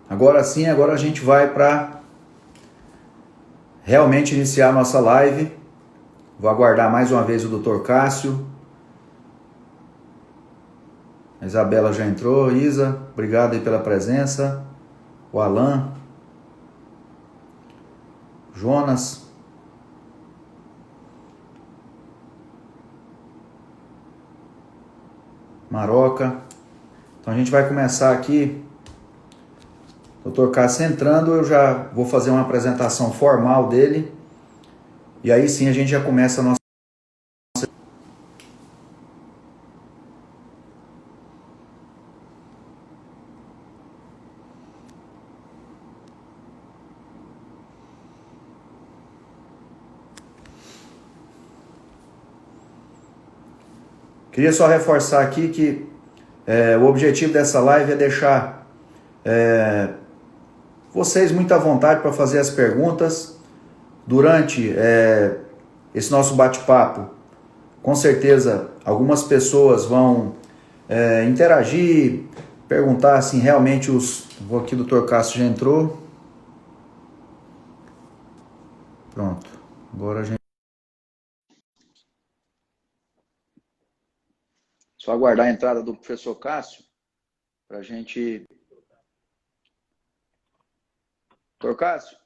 Agora sim, agora a gente vai para realmente iniciar a nossa live. Vou aguardar mais uma vez o Dr. Cássio. A Isabela já entrou. Isa, obrigado aí pela presença. O Alan. Jonas. Maroca. Então a gente vai começar aqui. Dr. Cássio entrando, eu já vou fazer uma apresentação formal dele. E aí sim a gente já começa a nossa... Queria só reforçar aqui que o objetivo dessa live é deixar vocês muito à vontade para fazer as perguntas. Durante esse nosso bate-papo, com certeza algumas pessoas vão interagir, perguntar assim, realmente Vou aqui, o Dr. Cássio já entrou. Pronto. Agora a gente... Só aguardar a entrada do professor Cássio para a gente... Dr. Cássio?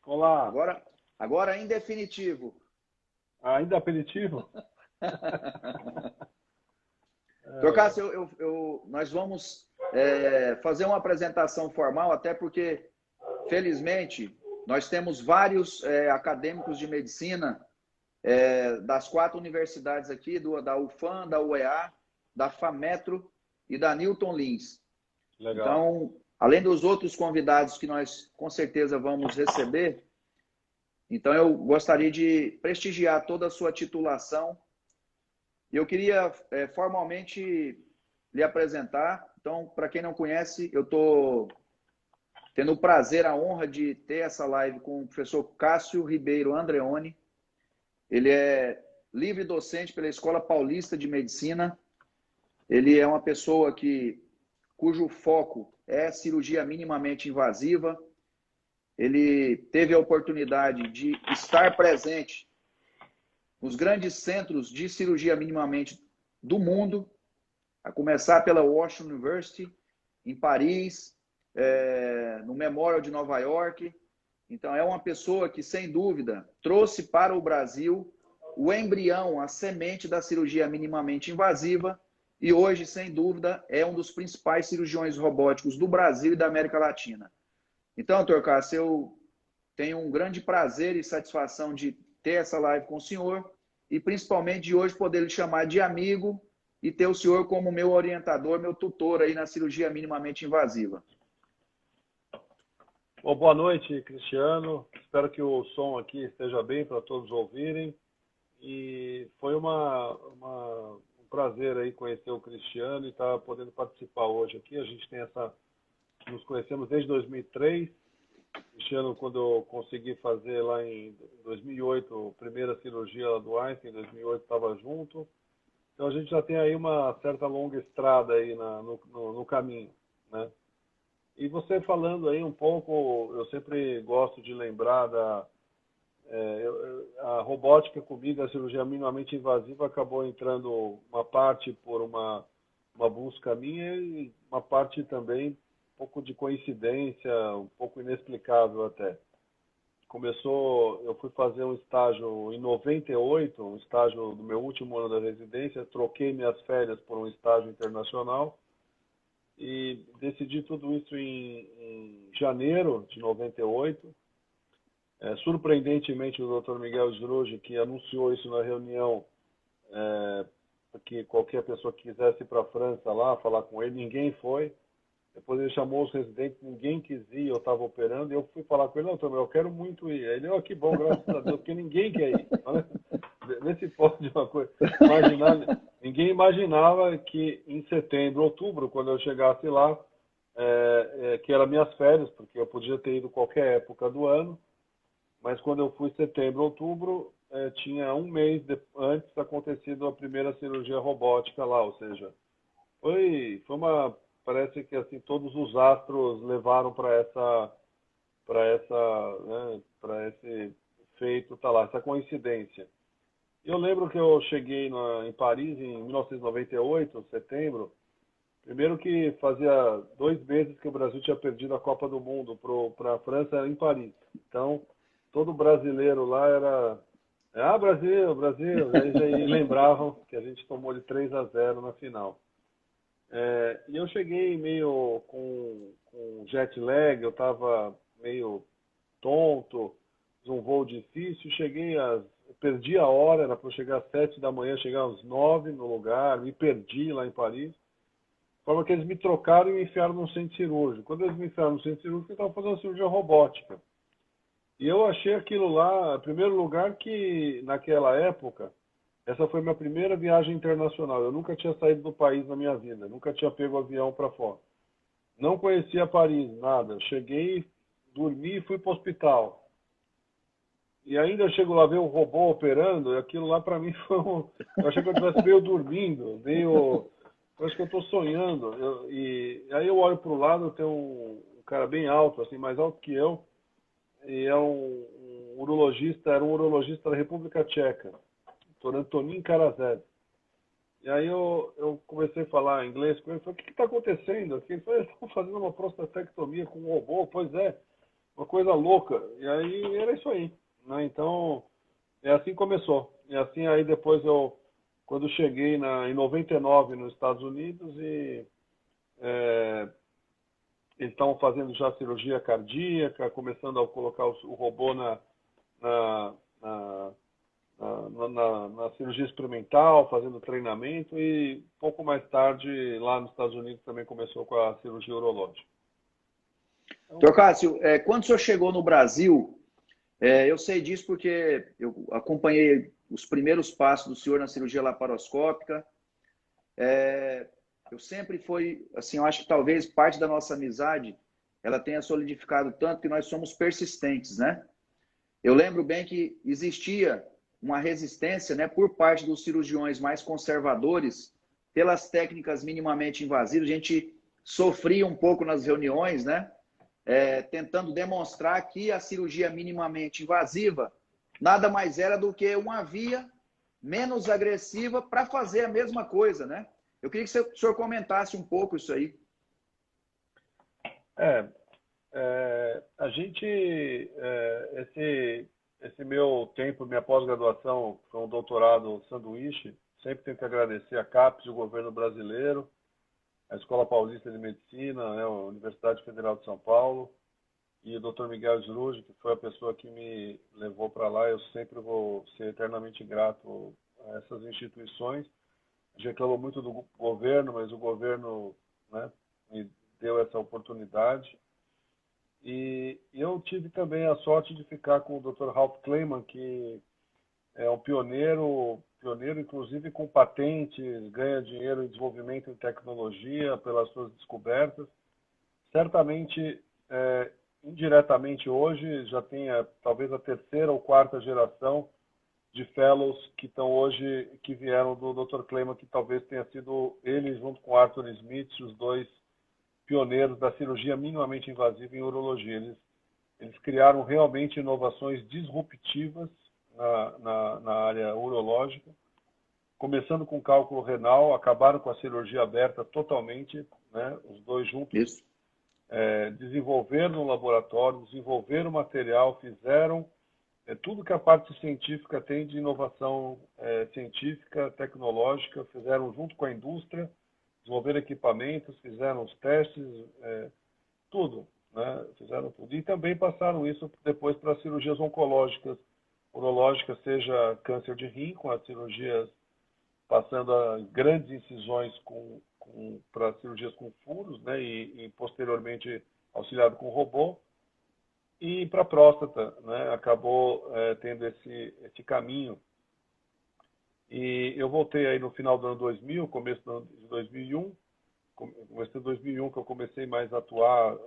Olá. Agora em definitivo. Ainda aperitivo? Dr. Cássio, nós vamos fazer uma apresentação formal, até porque, felizmente, nós temos vários acadêmicos de medicina das 4 universidades aqui, da UFAM, da UEA, da FAMetro e da Newton Lins. Legal. Então, além dos outros convidados que nós com certeza vamos receber, então eu gostaria de prestigiar toda a sua titulação. Eu queria formalmente lhe apresentar. Então, para quem não conhece, eu estou tendo o prazer, a honra de ter essa live com o professor Cássio Ribeiro Andreoni. Ele é livre docente pela Escola Paulista de Medicina. Ele é uma pessoa cujo foco é cirurgia minimamente invasiva. Ele teve a oportunidade de estar presente nos grandes centros de cirurgia minimamente do mundo, a começar pela Washington University, em Paris, no Memorial de Nova York. Então, é uma pessoa que, sem dúvida, trouxe para o Brasil o embrião, a semente da cirurgia minimamente invasiva, e hoje, sem dúvida, é um dos principais cirurgiões robóticos do Brasil e da América Latina. Então, Dr. Cássio, eu tenho um grande prazer e satisfação de ter essa live com o senhor, e principalmente de hoje poder lhe chamar de amigo e ter o senhor como meu orientador, meu tutor aí na cirurgia minimamente invasiva. Bom, boa noite, Cristiano. Espero que o som aqui esteja bem para todos ouvirem. E foi um prazer aí conhecer o Cristiano e estar podendo participar hoje aqui. A gente nos conhecemos desde 2003. Cristiano, quando eu consegui fazer lá em 2008 a primeira cirurgia lá do Einstein, em 2008 estava junto. Então a gente já tem aí uma certa longa estrada aí no caminho, né? E você falando aí um pouco, eu sempre gosto de lembrar a robótica comigo, a cirurgia minimamente invasiva acabou entrando uma parte por uma busca minha e uma parte também um pouco de coincidência, um pouco inexplicável até. Eu fui fazer um estágio em 98, um estágio do meu último ano da residência, troquei minhas férias por um estágio internacional e decidi tudo isso em janeiro de 98. Surpreendentemente, o Dr. Miguel Srouji, que anunciou isso na reunião, que qualquer pessoa que quisesse ir para a França lá, falar com ele, ninguém foi. Depois ele chamou os residentes, ninguém quis ir, eu estava operando, e eu fui falar com ele, não, Tomé, eu quero muito ir. Ele, que bom, graças a Deus, porque ninguém quer ir. Vê se pode uma coisa. Ninguém imaginava que em setembro, outubro, quando eu chegasse lá, que eram minhas férias, porque eu podia ter ido qualquer época do ano, mas quando eu fui setembro, outubro, tinha um mês antes acontecido a primeira cirurgia robótica lá, ou seja, foi uma parece que assim todos os astros levaram para esse feito, tá lá, essa coincidência. Eu lembro que eu cheguei em Paris em 1998, setembro. Primeiro que fazia 2 meses que o Brasil tinha perdido a Copa do Mundo para a França em Paris. Então, todo brasileiro lá era... Ah, Brasil, Brasil! Aí já lembravam que a gente tomou de 3-0 na final. E eu cheguei meio com jet lag, eu estava meio tonto, fiz um voo difícil, perdi a hora, era para eu chegar às 7 da manhã, chegar às 9 no lugar, me perdi lá em Paris. De forma que eles me trocaram e me enfiaram no centro cirúrgico. Quando eles me enfiaram no centro cirúrgico, eu estava fazendo cirurgia robótica. E eu achei aquilo lá, em primeiro lugar, que naquela época, essa foi minha primeira viagem internacional. Eu nunca tinha saído do país na minha vida, nunca tinha pego avião para fora. Não conhecia Paris, nada. Cheguei, dormi e fui para o hospital. E ainda chego lá ver o robô operando, e aquilo lá para mim foi eu achei que eu estivesse meio dormindo, meio... Eu acho que eu estou sonhando. E aí eu olho para o lado, tem um cara bem alto, assim, mais alto que eu, e é um urologista, era um urologista da República Tcheca, Dr. Antonín Karazet. E aí eu comecei a falar inglês com ele, falei, o que está acontecendo aqui? Ele falou, eles estão fazendo uma prostatectomia com um robô, pois é, uma coisa louca. E aí era isso aí, né? Então, assim que começou. E assim aí depois quando cheguei em 99 nos Estados Unidos e eles estavam fazendo já cirurgia cardíaca, começando a colocar o robô na, na cirurgia experimental, fazendo treinamento e pouco mais tarde lá nos Estados Unidos também começou com a cirurgia urológica. Então, Doutor Cássio, quando o senhor chegou no Brasil, eu sei disso porque eu acompanhei os primeiros passos do senhor na cirurgia laparoscópica. Eu sempre fui, assim, eu acho que talvez parte da nossa amizade ela tenha solidificado tanto que nós somos persistentes, né? Eu lembro bem que existia uma resistência, né, por parte dos cirurgiões mais conservadores pelas técnicas minimamente invasivas. A gente sofria um pouco nas reuniões, né? Tentando demonstrar que a cirurgia minimamente invasiva nada mais era do que uma via menos agressiva para fazer a mesma coisa, né? Eu queria que o senhor comentasse um pouco isso aí. A gente, esse meu tempo, minha pós-graduação, foi um doutorado sanduíche, sempre tenho que agradecer a CAPES, o governo brasileiro, a Escola Paulista de Medicina, né, a Universidade Federal de São Paulo, e o Dr. Miguel Sruge, que foi a pessoa que me levou para lá. Eu sempre vou ser eternamente grato a essas instituições. A gente reclamou muito do governo, mas o governo, né, me deu essa oportunidade. E eu tive também a sorte de ficar com o Dr. Ralph Kleiman, que é um pioneiro inclusive com patentes, ganha dinheiro em desenvolvimento em tecnologia pelas suas descobertas. Certamente, indiretamente hoje, já tem talvez a terceira ou quarta geração de fellows que estão hoje, que vieram do Dr. Kleiman, que talvez tenha sido ele, junto com Arthur Smith, os dois pioneiros da cirurgia minimamente invasiva em urologia. Eles criaram realmente inovações disruptivas na área urológica, começando com cálculo renal, acabaram com a cirurgia aberta totalmente, né? Os dois juntos. Isso. Desenvolveram no laboratório, desenvolveram material, fizeram tudo que a parte científica tem de inovação científica, tecnológica, fizeram junto com a indústria, desenvolveram equipamentos, fizeram os testes, tudo, né? Fizeram tudo. E também passaram isso depois para cirurgias oncológicas, urológicas, seja câncer de rim, com as cirurgias passando a grandes incisões para cirurgias com furos, né? E posteriormente auxiliado com robô. E para a próstata, né? Acabou tendo esse caminho. E eu voltei aí no final do ano 2000, começo do ano de 2001, comecei em 2001 que eu comecei mais a atuar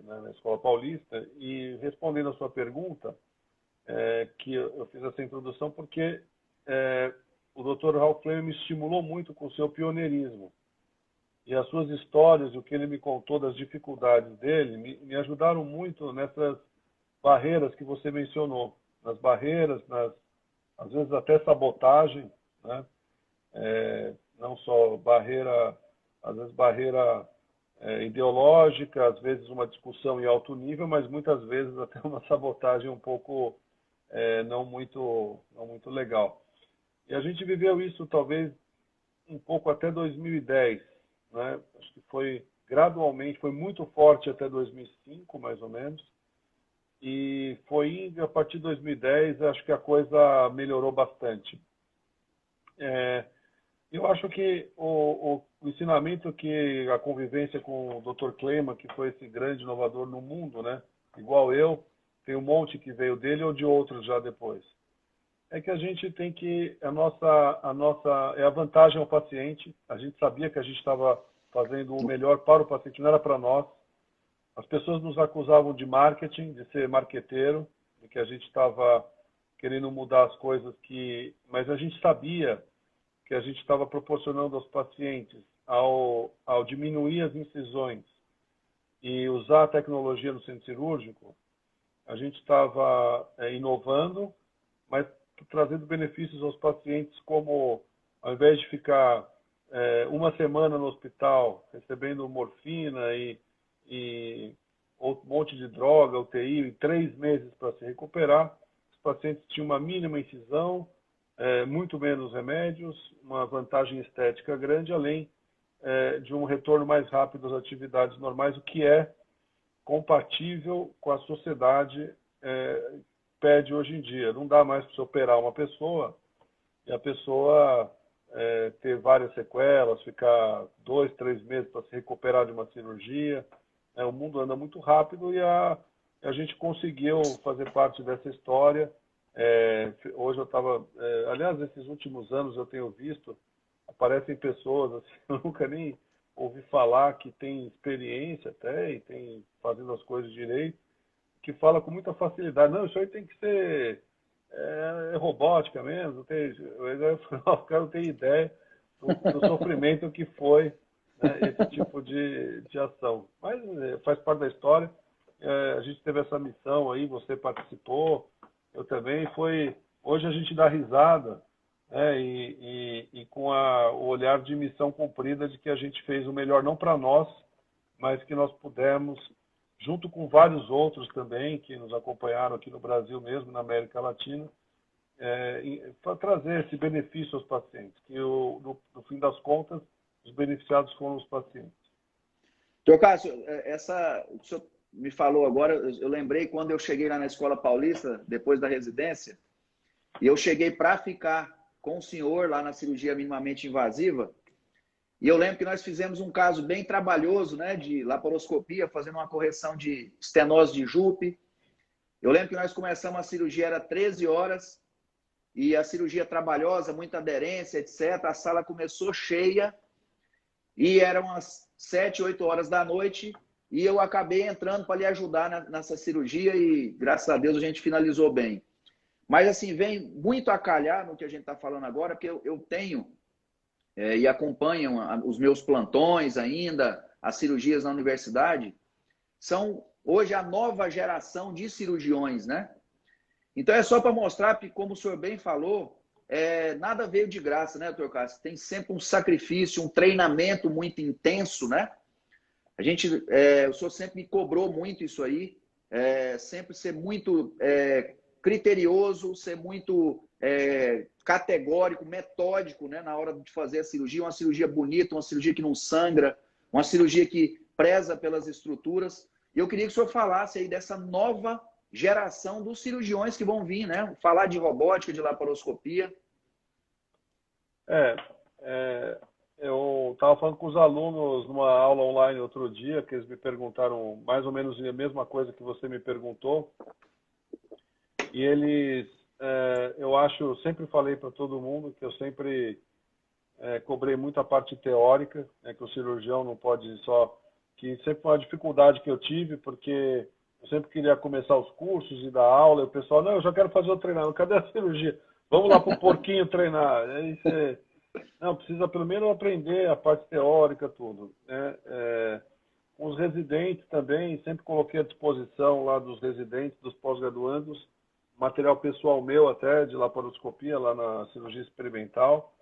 na Escola Paulista. E respondendo a sua pergunta, que eu fiz essa introdução porque o Dr. Ralph Kleiman me estimulou muito com o seu pioneirismo. E as suas histórias, o que ele me contou das dificuldades dele, me ajudaram muito nessas barreiras que você mencionou. Nas barreiras, às vezes até sabotagem, né? Não só barreira, às vezes barreira ideológica, às vezes uma discussão em alto nível, mas muitas vezes até uma sabotagem um pouco não muito legal. E a gente viveu isso talvez um pouco até 2010, né? Acho que foi gradualmente, foi muito forte até 2005, mais ou menos, e foi indo a partir de 2010, acho que a coisa melhorou bastante. Eu acho que o ensinamento que a convivência com o Dr. Kleeman, que foi esse grande inovador no mundo, né? Igual eu, tem um monte que veio dele ou de outros já depois. É que a gente tem que é a vantagem ao paciente. A gente sabia que a gente estava fazendo o melhor para o paciente, não era para nós. As pessoas nos acusavam de marketing, de ser marqueteiro, de que a gente estava querendo mudar as coisas mas a gente sabia que a gente estava proporcionando aos pacientes, ao diminuir as incisões e usar a tecnologia no centro cirúrgico, a gente estava inovando, mas trazendo benefícios aos pacientes, como ao invés de ficar uma semana no hospital recebendo morfina e outro monte de droga, UTI, e 3 meses para se recuperar, os pacientes tinham uma mínima incisão, muito menos remédios, uma vantagem estética grande, além de um retorno mais rápido às atividades normais, o que é compatível com a sociedade pede hoje em dia. Não dá mais para você operar uma pessoa e a pessoa ter várias sequelas, ficar 2, 3 meses para se recuperar de uma cirurgia. O mundo anda muito rápido e a gente conseguiu fazer parte dessa história. Hoje eu estava... aliás, esses últimos anos eu tenho visto, aparecem pessoas, assim, eu nunca nem ouvi falar, que tem experiência até e tem fazendo as coisas direito, que fala com muita facilidade. Não, isso aí tem que ser robótica mesmo. O cara não tem ideia do sofrimento que foi, né, esse tipo de ação. Mas faz parte da história. A gente teve essa missão aí, você participou, eu também. Hoje a gente dá risada, né, e com o olhar de missão cumprida de que a gente fez o melhor não para nós, mas que nós pudemos, junto com vários outros também que nos acompanharam aqui no Brasil mesmo, na América Latina, para trazer esse benefício aos pacientes, que no fim das contas, os beneficiados foram os pacientes. Doutor Cássio, o que o senhor me falou agora, eu lembrei quando eu cheguei lá na Escola Paulista, depois da residência, e eu cheguei para ficar com o senhor lá na cirurgia minimamente invasiva, e eu lembro que nós fizemos um caso bem trabalhoso, né, de laparoscopia, fazendo uma correção de estenose de Jupe. Eu lembro que nós começamos a cirurgia, era 13 horas, e a cirurgia trabalhosa, muita aderência, etc. A sala começou cheia, e eram umas 7, 8 horas da noite, e eu acabei entrando para lhe ajudar nessa cirurgia, e graças a Deus a gente finalizou bem. Mas assim, vem muito a calhar no que a gente está falando agora, porque eu tenho... e acompanham os meus plantões ainda, as cirurgias na universidade, são hoje a nova geração de cirurgiões, né? Então é só para mostrar que, como o senhor bem falou, nada veio de graça, né, doutor Cássio? Tem sempre um sacrifício, um treinamento muito intenso, né? O senhor sempre me cobrou muito isso aí, sempre ser muito criterioso, ser muito categórico, metódico, né, na hora de fazer a cirurgia, uma cirurgia bonita, uma cirurgia que não sangra, uma cirurgia que preza pelas estruturas. E eu queria que o senhor falasse aí dessa nova geração dos cirurgiões que vão vir, né? Falar de robótica, de laparoscopia. Eu estava falando com os alunos numa aula online outro dia, que eles me perguntaram mais ou menos a mesma coisa que você me perguntou. E eles, eu sempre falei para todo mundo que eu sempre cobrei muito a parte teórica, né, que o cirurgião não pode só... Que sempre foi uma dificuldade que eu tive, porque eu sempre queria começar os cursos e dar aula, e o pessoal, não, eu já quero fazer o treinamento, cadê a cirurgia? Vamos lá para o porquinho treinar. Aí Não, precisa primeiro aprender a parte teórica, tudo, né? Com os residentes também, sempre coloquei à disposição lá dos residentes, dos pós-graduandos, material pessoal meu até, de laparoscopia, lá na cirurgia experimental.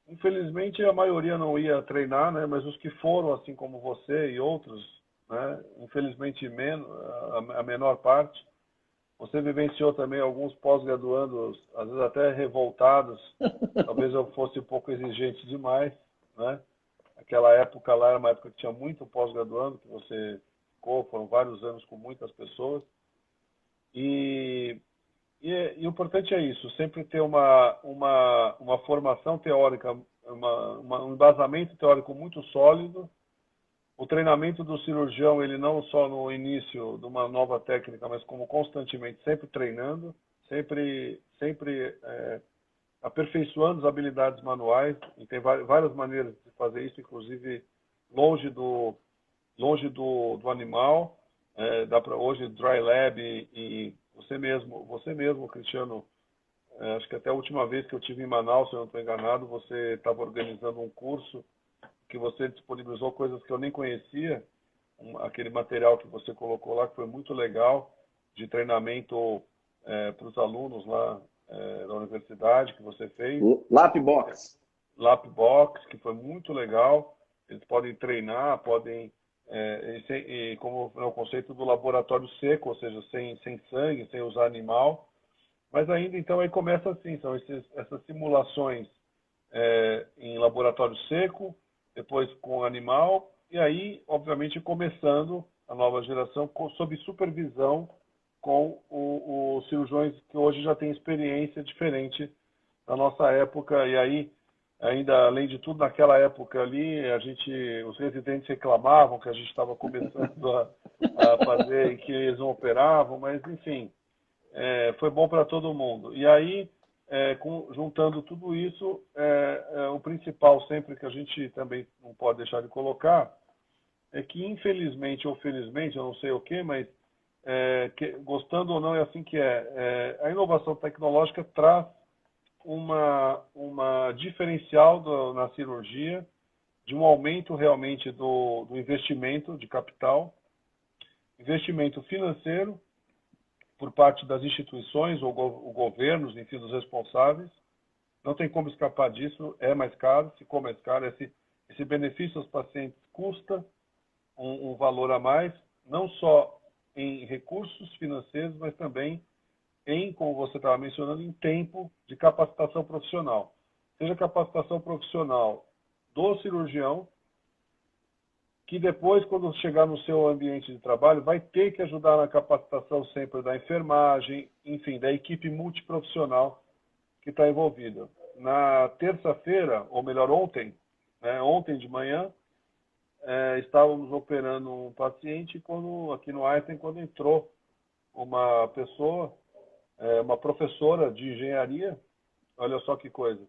Infelizmente, a maioria não ia treinar, né? Mas os que foram, assim como você e outros, né? Infelizmente, a menor parte. Você vivenciou também alguns pós-graduandos, às vezes até revoltados. Talvez eu fosse um pouco exigente demais, né? Aquela época lá era uma época que tinha muito pós-graduando, que você ficou, foram vários anos com muitas pessoas. E, e o importante é isso, sempre ter uma formação teórica, um embasamento teórico muito sólido. O treinamento do cirurgião, ele não só no início de uma nova técnica, mas como constantemente, sempre treinando, sempre aperfeiçoando as habilidades manuais. E tem várias maneiras de fazer isso, inclusive longe do animal. Dá para hoje dry lab e você mesmo, Cristiano. Acho que até a última vez que eu tive em Manaus, se eu não estou enganado, você estava organizando um curso que você disponibilizou coisas que eu nem conhecia, aquele material que você colocou lá, que foi muito legal, de treinamento para os alunos lá da universidade, que você fez. Lapbox. Lapbox, que foi muito legal. Eles podem treinar, podem... como é o conceito do laboratório seco, ou seja, sem sangue, sem usar animal. Mas ainda, então, aí começa assim, são essas simulações em laboratório seco, depois com animal, e aí, obviamente, começando a nova geração sob supervisão com os cirurgiões que hoje já têm experiência diferente da nossa época. E aí, ainda além de tudo, naquela época ali, os residentes reclamavam que a gente estava começando a fazer e que eles não operavam, mas enfim, foi bom para todo mundo. E aí, juntando tudo isso, o principal sempre que a gente também não pode deixar de colocar é que, infelizmente ou felizmente, eu não sei o que, mas gostando ou não é assim que a inovação tecnológica traz uma diferencial na cirurgia, de um aumento realmente do investimento de capital, investimento financeiro, por parte das instituições ou governos, enfim, dos responsáveis. Não tem como escapar disso, é mais caro, ficou mais caro. Esse benefício aos pacientes custa um valor a mais, não só em recursos financeiros, mas também como você estava mencionando, em tempo de capacitação profissional. Seja capacitação profissional do cirurgião, que depois, quando chegar no seu ambiente de trabalho, vai ter que ajudar na capacitação sempre da enfermagem, enfim, da equipe multiprofissional que está envolvida. Na terça-feira, ou melhor, ontem, ontem de manhã, estávamos operando um paciente aqui no Einstein, quando entrou uma pessoa, uma professora de engenharia, olha só que coisa,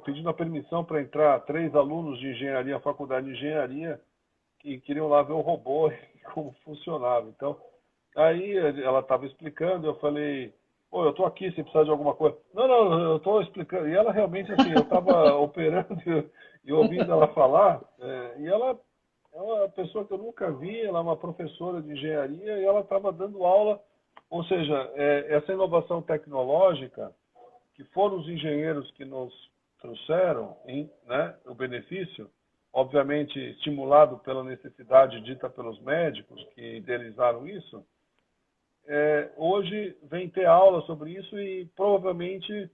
pedindo a permissão para entrar 3 alunos de engenharia, faculdade de engenharia, que queriam lá ver o robô e como funcionava. Então, aí ela estava explicando, eu falei, eu estou aqui se precisar de alguma coisa. Não, eu estou explicando. E ela realmente, assim, eu estava operando e ouvindo ela falar, e ela é uma pessoa que eu nunca vi, ela é uma professora de engenharia e ela estava dando aula, ou seja, essa inovação tecnológica, que foram os engenheiros que nos trouxeram o benefício, obviamente estimulado pela necessidade dita pelos médicos que idealizaram isso, hoje vem ter aula sobre isso e provavelmente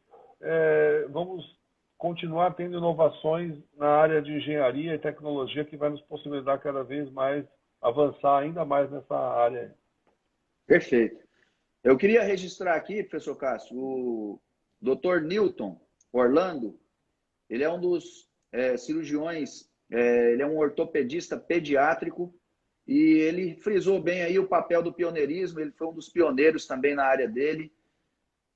vamos continuar tendo inovações na área de engenharia e tecnologia que vai nos possibilitar cada vez mais avançar ainda mais nessa área. Perfeito. Eu queria registrar aqui, professor Cássio, o Dr. Newton Orlando. Ele é um dos cirurgiões, ele é um ortopedista pediátrico e ele frisou bem aí o papel do pioneirismo. Ele foi um dos pioneiros também na área dele,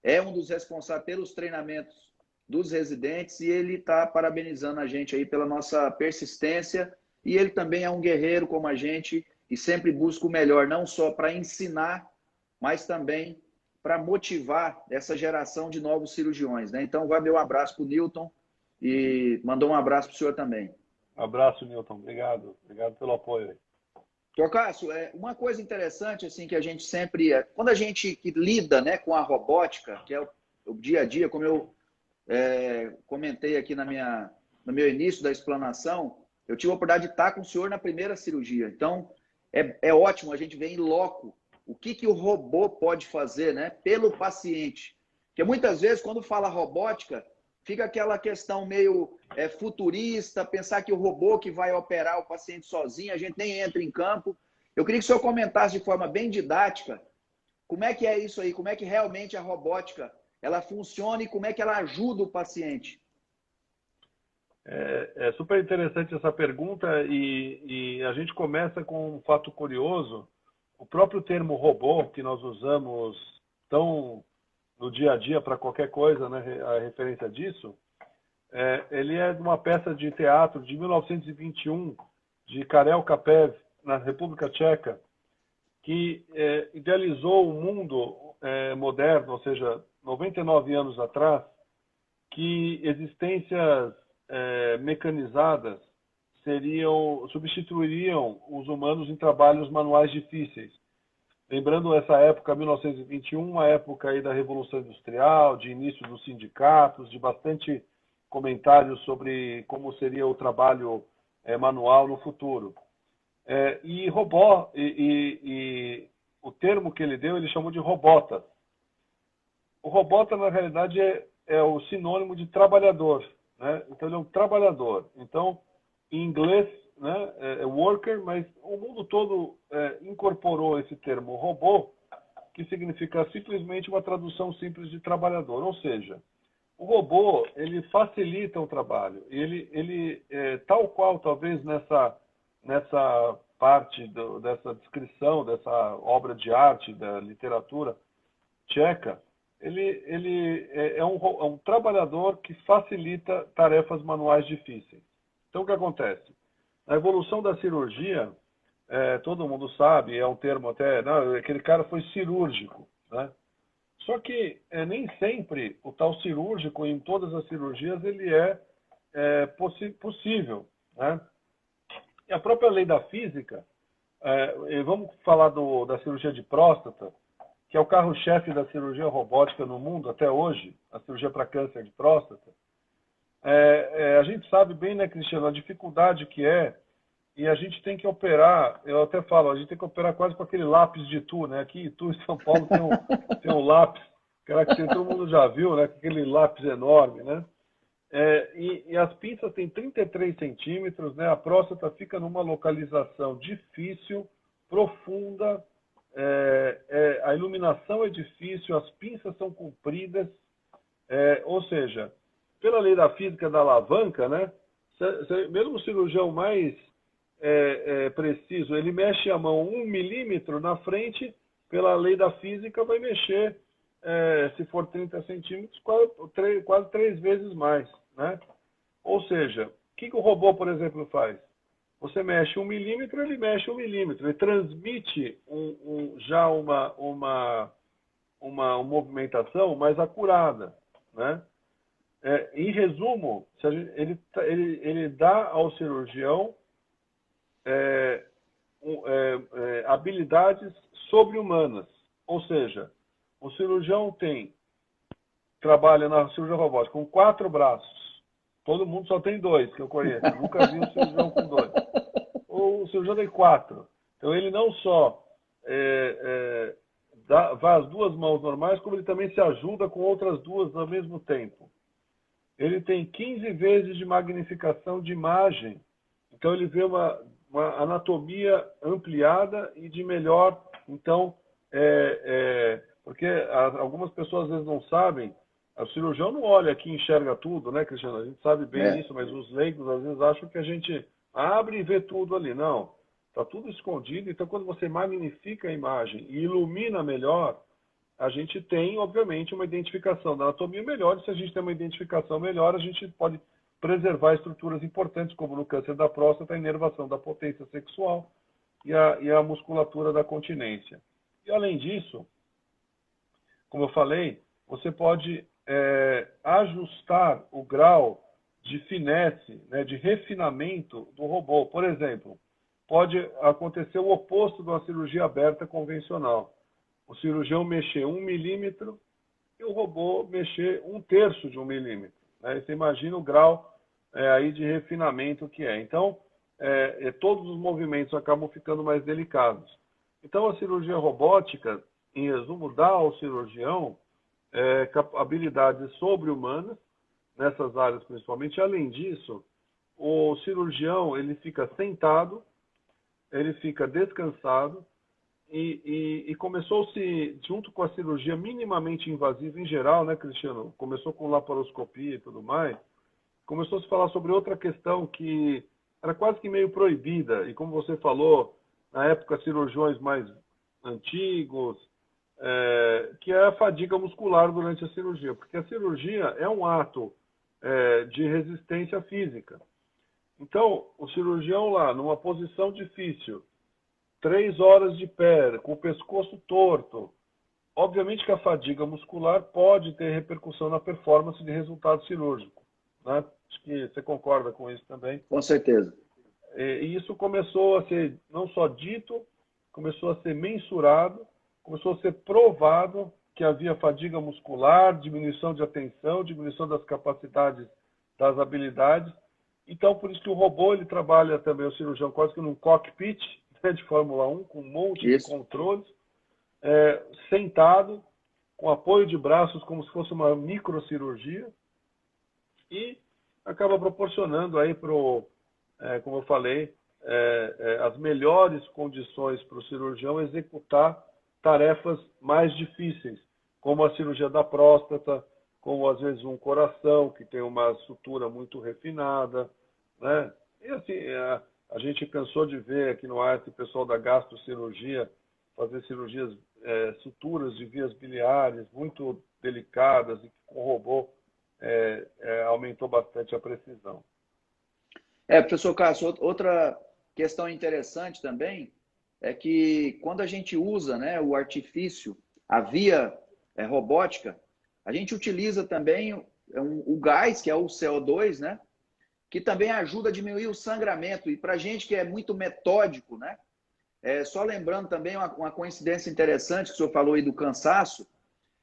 é um dos responsáveis pelos treinamentos dos residentes e ele está parabenizando a gente aí pela nossa persistência. E ele também é um guerreiro como a gente e sempre busca o melhor, não só para ensinar, mas também para motivar essa geração de novos cirurgiões, né? Então, vai meu abraço para o Newton e mandou um abraço para o senhor também. Abraço, Newton. Obrigado. Obrigado pelo apoio aí. Cássio, uma coisa interessante assim que a gente sempre, quando a gente lida, né, com a robótica, que é o dia a dia, como eu comentei aqui no meu início da explanação, eu tive a oportunidade de estar com o senhor na primeira cirurgia. Então, é ótimo a gente ver em loco o que o robô pode fazer, né, pelo paciente. Porque muitas vezes, quando fala robótica, fica aquela questão meio futurista, pensar que o robô que vai operar o paciente sozinho, a gente nem entra em campo. Eu queria que o senhor comentasse de forma bem didática como é que é isso aí, como é que realmente a robótica ela funciona e como é que ela ajuda o paciente. É super interessante essa pergunta e a gente começa com um fato curioso. O próprio termo robô, que nós usamos tão no dia a dia para qualquer coisa, né, a referência disso, ele é de uma peça de teatro de 1921, de Karel Capév, na República Tcheca, que idealizou o mundo moderno, ou seja, 99 anos atrás, que existências mecanizadas substituiriam os humanos em trabalhos manuais difíceis. Lembrando essa época, 1921, uma época aí da Revolução Industrial, de início dos sindicatos, de bastante comentários sobre como seria o trabalho manual no futuro. E robô, o termo que ele deu, ele chamou de robota. O robota, na realidade, é o sinônimo de trabalhador, né? Então, ele é um trabalhador. Então, em inglês, né, é worker, mas o mundo todo incorporou esse termo robô, que significa simplesmente uma tradução simples de trabalhador. Ou seja, o robô, ele facilita o trabalho. Ele tal qual, talvez, nessa parte dessa descrição, dessa obra de arte, da literatura tcheca, ele é um trabalhador que facilita tarefas manuais difíceis. Então, o que acontece? Na evolução da cirurgia, todo mundo sabe, é um termo até, não, aquele cara foi cirúrgico, né? Só que nem sempre o tal cirúrgico, em todas as cirurgias, ele é possível, né? E a própria lei da física, vamos falar da cirurgia de próstata, que é o carro-chefe da cirurgia robótica no mundo até hoje, a cirurgia para câncer de próstata. A gente sabe bem, né, Cristiano, a dificuldade que é, e a gente tem que operar, eu até falo, a gente tem que operar quase com aquele lápis de Itu, né? Aqui em Itu, em São Paulo, tem um lápis, que todo mundo já viu, né? Aquele lápis enorme, né? E as pinças têm 33 centímetros, né? A próstata fica numa localização difícil, profunda, a iluminação é difícil, as pinças são compridas, ou seja, pela lei da física da alavanca, né? Mesmo o cirurgião mais preciso, ele mexe a mão 1 milímetro na frente, pela lei da física vai mexer, se for 30 centímetros, quase 3 vezes mais, né? Ou seja, o que o robô, por exemplo, faz? Você mexe 1 milímetro, ele mexe 1 milímetro, ele transmite já uma movimentação mais acurada, né? Em resumo, ele dá ao cirurgião habilidades sobre-humanas. Ou seja, o cirurgião trabalha na cirurgia robótica com 4 braços. Todo mundo só tem 2, que eu conheço. Eu nunca vi um cirurgião com 2. O cirurgião tem 4. Então, ele não só vai as 2 mãos normais, como ele também se ajuda com outras 2 ao mesmo tempo. Ele tem 15 vezes de magnificação de imagem. Então, ele vê uma anatomia ampliada e de melhor. Então, porque algumas pessoas às vezes não sabem, o cirurgião não olha aqui e enxerga tudo, né, Cristiano? A gente sabe bem isso, mas os leigos às vezes acham que a gente abre e vê tudo ali. Não, está tudo escondido. Então, quando você magnifica a imagem e ilumina melhor, a gente tem, obviamente, uma identificação da anatomia melhor. E se a gente tem uma identificação melhor, a gente pode preservar estruturas importantes, como no câncer da próstata, a inervação da potência sexual e a musculatura da continência. E, além disso, como eu falei, você pode ajustar o grau de finesse, né, de refinamento do robô. Por exemplo, pode acontecer o oposto de uma cirurgia aberta convencional. O cirurgião mexer 1 milímetro e o robô mexer 1/3 de 1 milímetro. Né? Você imagina o grau aí de refinamento que é. Então, todos os movimentos acabam ficando mais delicados. Então, a cirurgia robótica, em resumo, dá ao cirurgião habilidades sobre-humanas, nessas áreas principalmente. Além disso, o cirurgião ele fica sentado, ele fica descansado, e começou-se, junto com a cirurgia minimamente invasiva em geral, né, Cristiano? Começou com laparoscopia e tudo mais, começou-se a falar sobre outra questão que era quase que meio proibida, e como você falou, na época cirurgiões mais antigos, que é a fadiga muscular durante a cirurgia, porque a cirurgia é um ato de resistência física. Então, o cirurgião lá, numa posição difícil, 3 horas de pé, com o pescoço torto, obviamente que a fadiga muscular pode ter repercussão na performance de resultado cirúrgico. Né? Acho que você concorda com isso também. Com certeza. E isso começou a ser não só dito, começou a ser mensurado, começou a ser provado que havia fadiga muscular, diminuição de atenção, diminuição das capacidades, das habilidades. Então, por isso que o robô ele trabalha também, o cirurgião, quase que num cockpit, né, de Fórmula 1, com um monte de controles, sentado, com apoio de braços, como se fosse uma microcirurgia, e acaba proporcionando aí como eu falei, as melhores condições para o cirurgião executar tarefas mais difíceis, como a cirurgia da próstata, como às vezes um coração que tem uma sutura muito refinada, né? E assim, a gente cansou de ver aqui no ART o pessoal da gastrocirurgia fazer cirurgias, suturas de vias biliares muito delicadas e que com o robô aumentou bastante a precisão. Professor Cássio, outra questão interessante também é que quando a gente usa, né, o artifício, a via robótica, a gente utiliza também o gás, que é o CO2, né, que também ajuda a diminuir o sangramento. E para a gente que é muito metódico, né, só lembrando também uma coincidência interessante que o senhor falou aí do cansaço,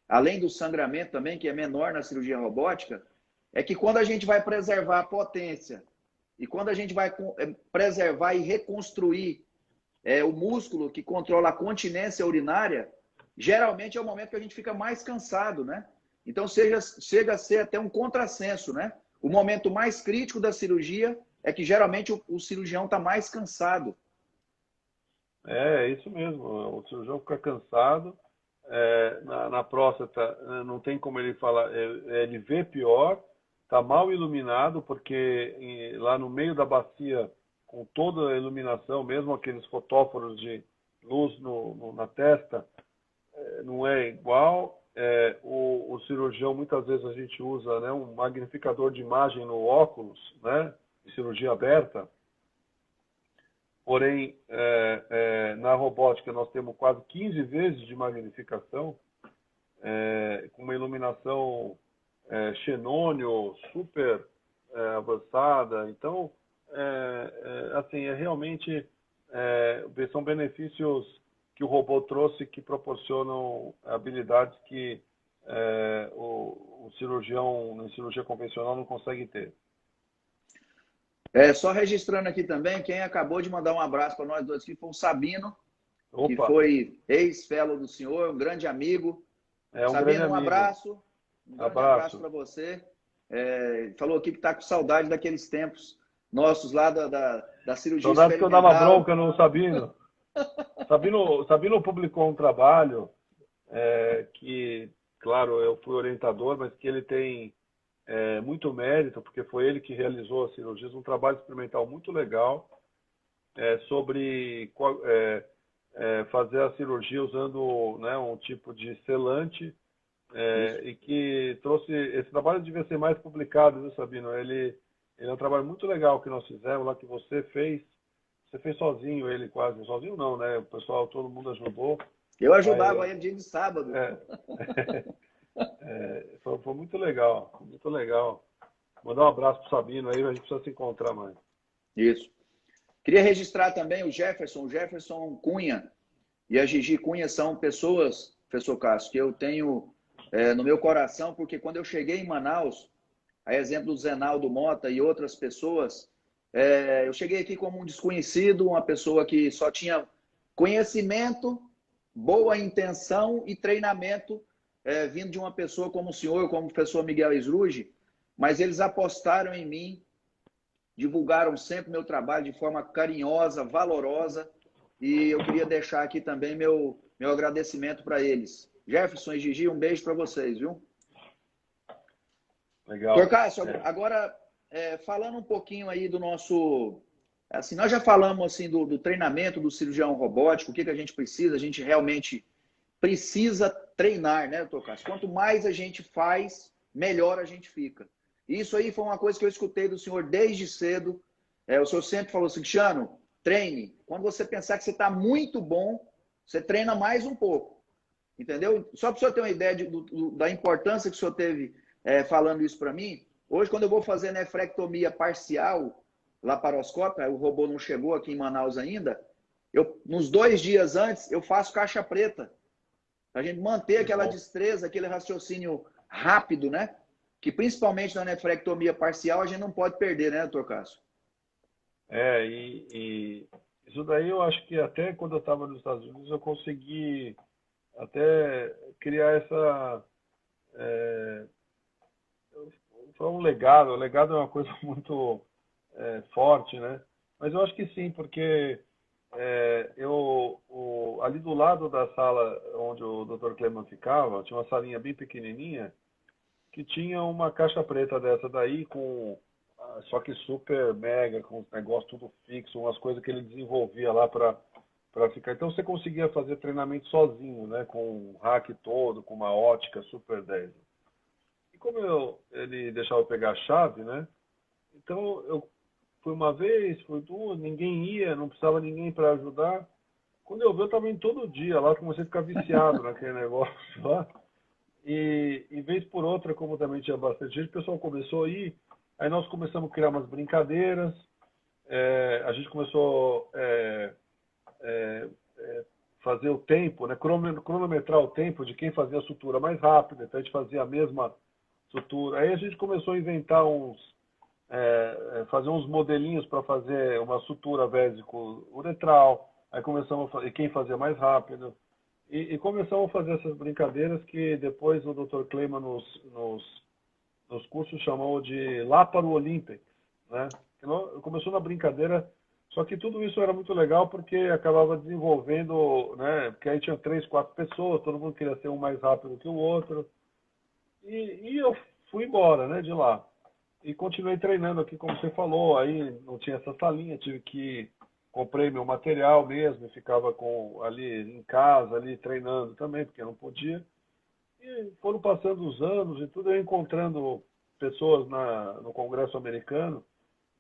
além do sangramento também, que é menor na cirurgia robótica, é que quando a gente vai preservar a potência e quando a gente vai preservar e reconstruir o músculo que controla a continência urinária, geralmente é o momento que a gente fica mais cansado, né? Então chega a ser até um contrassenso, né? O momento mais crítico da cirurgia é que geralmente o cirurgião está mais cansado. É isso mesmo. O cirurgião fica cansado. Na próstata, não tem como ele falar, ele vê pior, está mal iluminado, porque lá no meio da bacia, com toda a iluminação, mesmo aqueles fotóforos de luz na testa, não é igual. O cirurgião, muitas vezes a gente usa, né, um magnificador de imagem no óculos, né, de cirurgia aberta. Porém, na robótica nós temos quase 15 vezes de magnificação, com uma iluminação xenônio super avançada. Então, assim, realmente são benefícios que o robô trouxe que proporcionam habilidades que o cirurgião, na cirurgia convencional, não consegue ter. Só registrando aqui também, quem acabou de mandar um abraço para nós dois aqui foi o Sabino, Opa. que foi ex-fellow do senhor, um grande amigo. Sabino, um abraço. Um grande abraço para você. Falou aqui que está com saudade daqueles tempos nossos lá da cirurgia saudade experimental. Que eu dava bronca no Sabino. Sabino publicou um trabalho que, claro, eu fui orientador, mas que ele tem muito mérito, porque foi ele que realizou as cirurgias, um trabalho experimental muito legal sobre fazer a cirurgia usando, né, um tipo de selante, e que trouxe... Esse trabalho devia ser mais publicado, viu, Sabino? Ele é um trabalho muito legal que nós fizemos lá, que você fez sozinho, ele quase sozinho não, né? O pessoal, todo mundo ajudou. Eu Aí, ajudava ele dia de sábado. é, foi muito legal, muito legal. Mandar um abraço pro Sabino aí, a gente precisa se encontrar mais. Isso. Queria registrar também o Jefferson Cunha e a Gigi Cunha são pessoas, professor Cássio, que eu tenho no meu coração, porque quando eu cheguei em Manaus, a exemplo do Zenaldo Mota e outras pessoas, eu cheguei aqui como um desconhecido, uma pessoa que só tinha conhecimento, boa intenção e treinamento vindo de uma pessoa como o senhor, como o professor Miguel Esruge, mas eles apostaram em mim, divulgaram sempre meu trabalho de forma carinhosa, valorosa, e eu queria deixar aqui também meu agradecimento para eles. Jefferson e Gigi, um beijo para vocês, viu? Legal. Torcássio, agora falando um pouquinho aí do nosso... Assim, nós já falamos assim, do treinamento do cirurgião robótico, o que a gente precisa, a gente realmente precisa treinar, né, Torcássio? Quanto mais a gente faz, melhor a gente fica. Isso aí foi uma coisa que eu escutei do senhor desde cedo. O senhor sempre falou assim, Cristiano, treine. Quando você pensar que você está muito bom, você treina mais um pouco. Entendeu? Só para o senhor ter uma ideia da importância que o senhor teve falando isso para mim, hoje quando eu vou fazer nefrectomia parcial, laparoscópia, o robô não chegou aqui em Manaus ainda, nos 2 dias antes, eu faço caixa preta. Para a gente manter aquela destreza, aquele raciocínio rápido, né? Que principalmente na nefrectomia parcial a gente não pode perder, né, doutor Cássio? E isso daí eu acho que até quando eu estava nos Estados Unidos eu consegui até criar essa... foi um legado. O legado é uma coisa muito forte, né? Mas eu acho que sim, porque ali do lado da sala onde o Dr. Kleman ficava, tinha uma salinha bem pequenininha que tinha uma caixa preta dessa daí só que super mega, com os negócios tudo fixo, umas coisas que ele desenvolvia lá para ficar. Então você conseguia fazer treinamento sozinho, né? Com o rack todo, com uma ótica super 10. E como ele deixava eu pegar a chave, né? Então eu fui uma vez, fui duas, ninguém ia, não precisava ninguém para ajudar. Quando eu vi, eu estava indo todo dia lá, comecei a ficar viciado naquele negócio lá. E vez por outra, como também tinha bastante gente, o pessoal começou a ir. Aí nós começamos a criar umas brincadeiras. A gente começou fazer o tempo, né? Cronometrar o tempo de quem fazia a sutura mais rápido. Então a gente fazia a mesma sutura. Aí a gente começou a inventar fazer uns modelinhos para fazer uma sutura vésico-uretral. Aí começamos a fazer quem fazia mais rápido. E começamos a fazer essas brincadeiras que depois o Dr. Kleman nos cursos chamou de Laparo Olympics, né? Começou na brincadeira, só que tudo isso era muito legal porque acabava desenvolvendo, né? Porque aí tinha 3, 4 pessoas, todo mundo queria ser um mais rápido que o outro. E eu fui embora, né, de lá. E continuei treinando aqui, como você falou, aí não tinha essa salinha, comprei meu material mesmo, ficava ali em casa, ali treinando também, porque não podia. E foram passando os anos e tudo, eu encontrando pessoas no Congresso americano,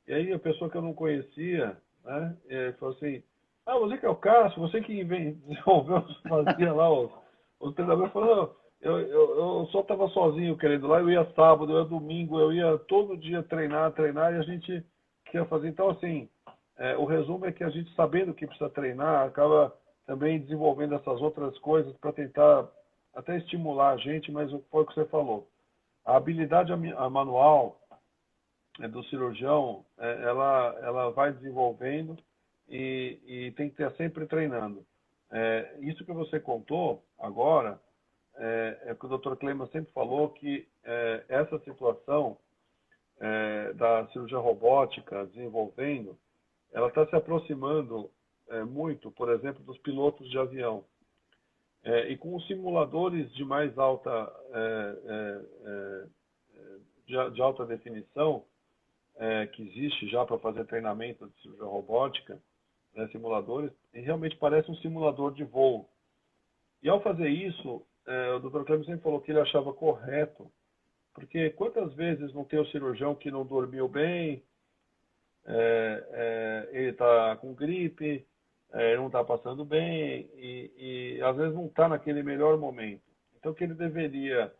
e aí a pessoa que eu não conhecia, né, falou assim, você que é o Cássio, você que desenvolveu, fazia lá os treinadores, falou, eu só estava sozinho querendo lá, eu ia sábado, eu ia domingo, eu ia todo dia treinar, e a gente queria fazer. Então, assim, o resumo é que a gente, sabendo que precisa treinar, acaba também desenvolvendo essas outras coisas para tentar até estimular a gente, mas foi o que você falou. A habilidade manual do cirurgião, ela vai desenvolvendo e tem que estar sempre treinando. Isso que você contou agora, é que o Dr. Kleman sempre falou que essa situação da cirurgia robótica desenvolvendo, ela está se aproximando muito, por exemplo, dos pilotos de avião. E com os simuladores de mais alta, de alta definição, que existe já para fazer treinamento de cirurgia robótica, né, simuladores, e realmente parece um simulador de voo. E ao fazer isso, o Dr. Kleman sempre falou que ele achava correto, porque quantas vezes não tem o cirurgião que não dormiu bem, ele está com gripe, não está passando bem e às vezes não está naquele melhor momento. Então, que ele deveria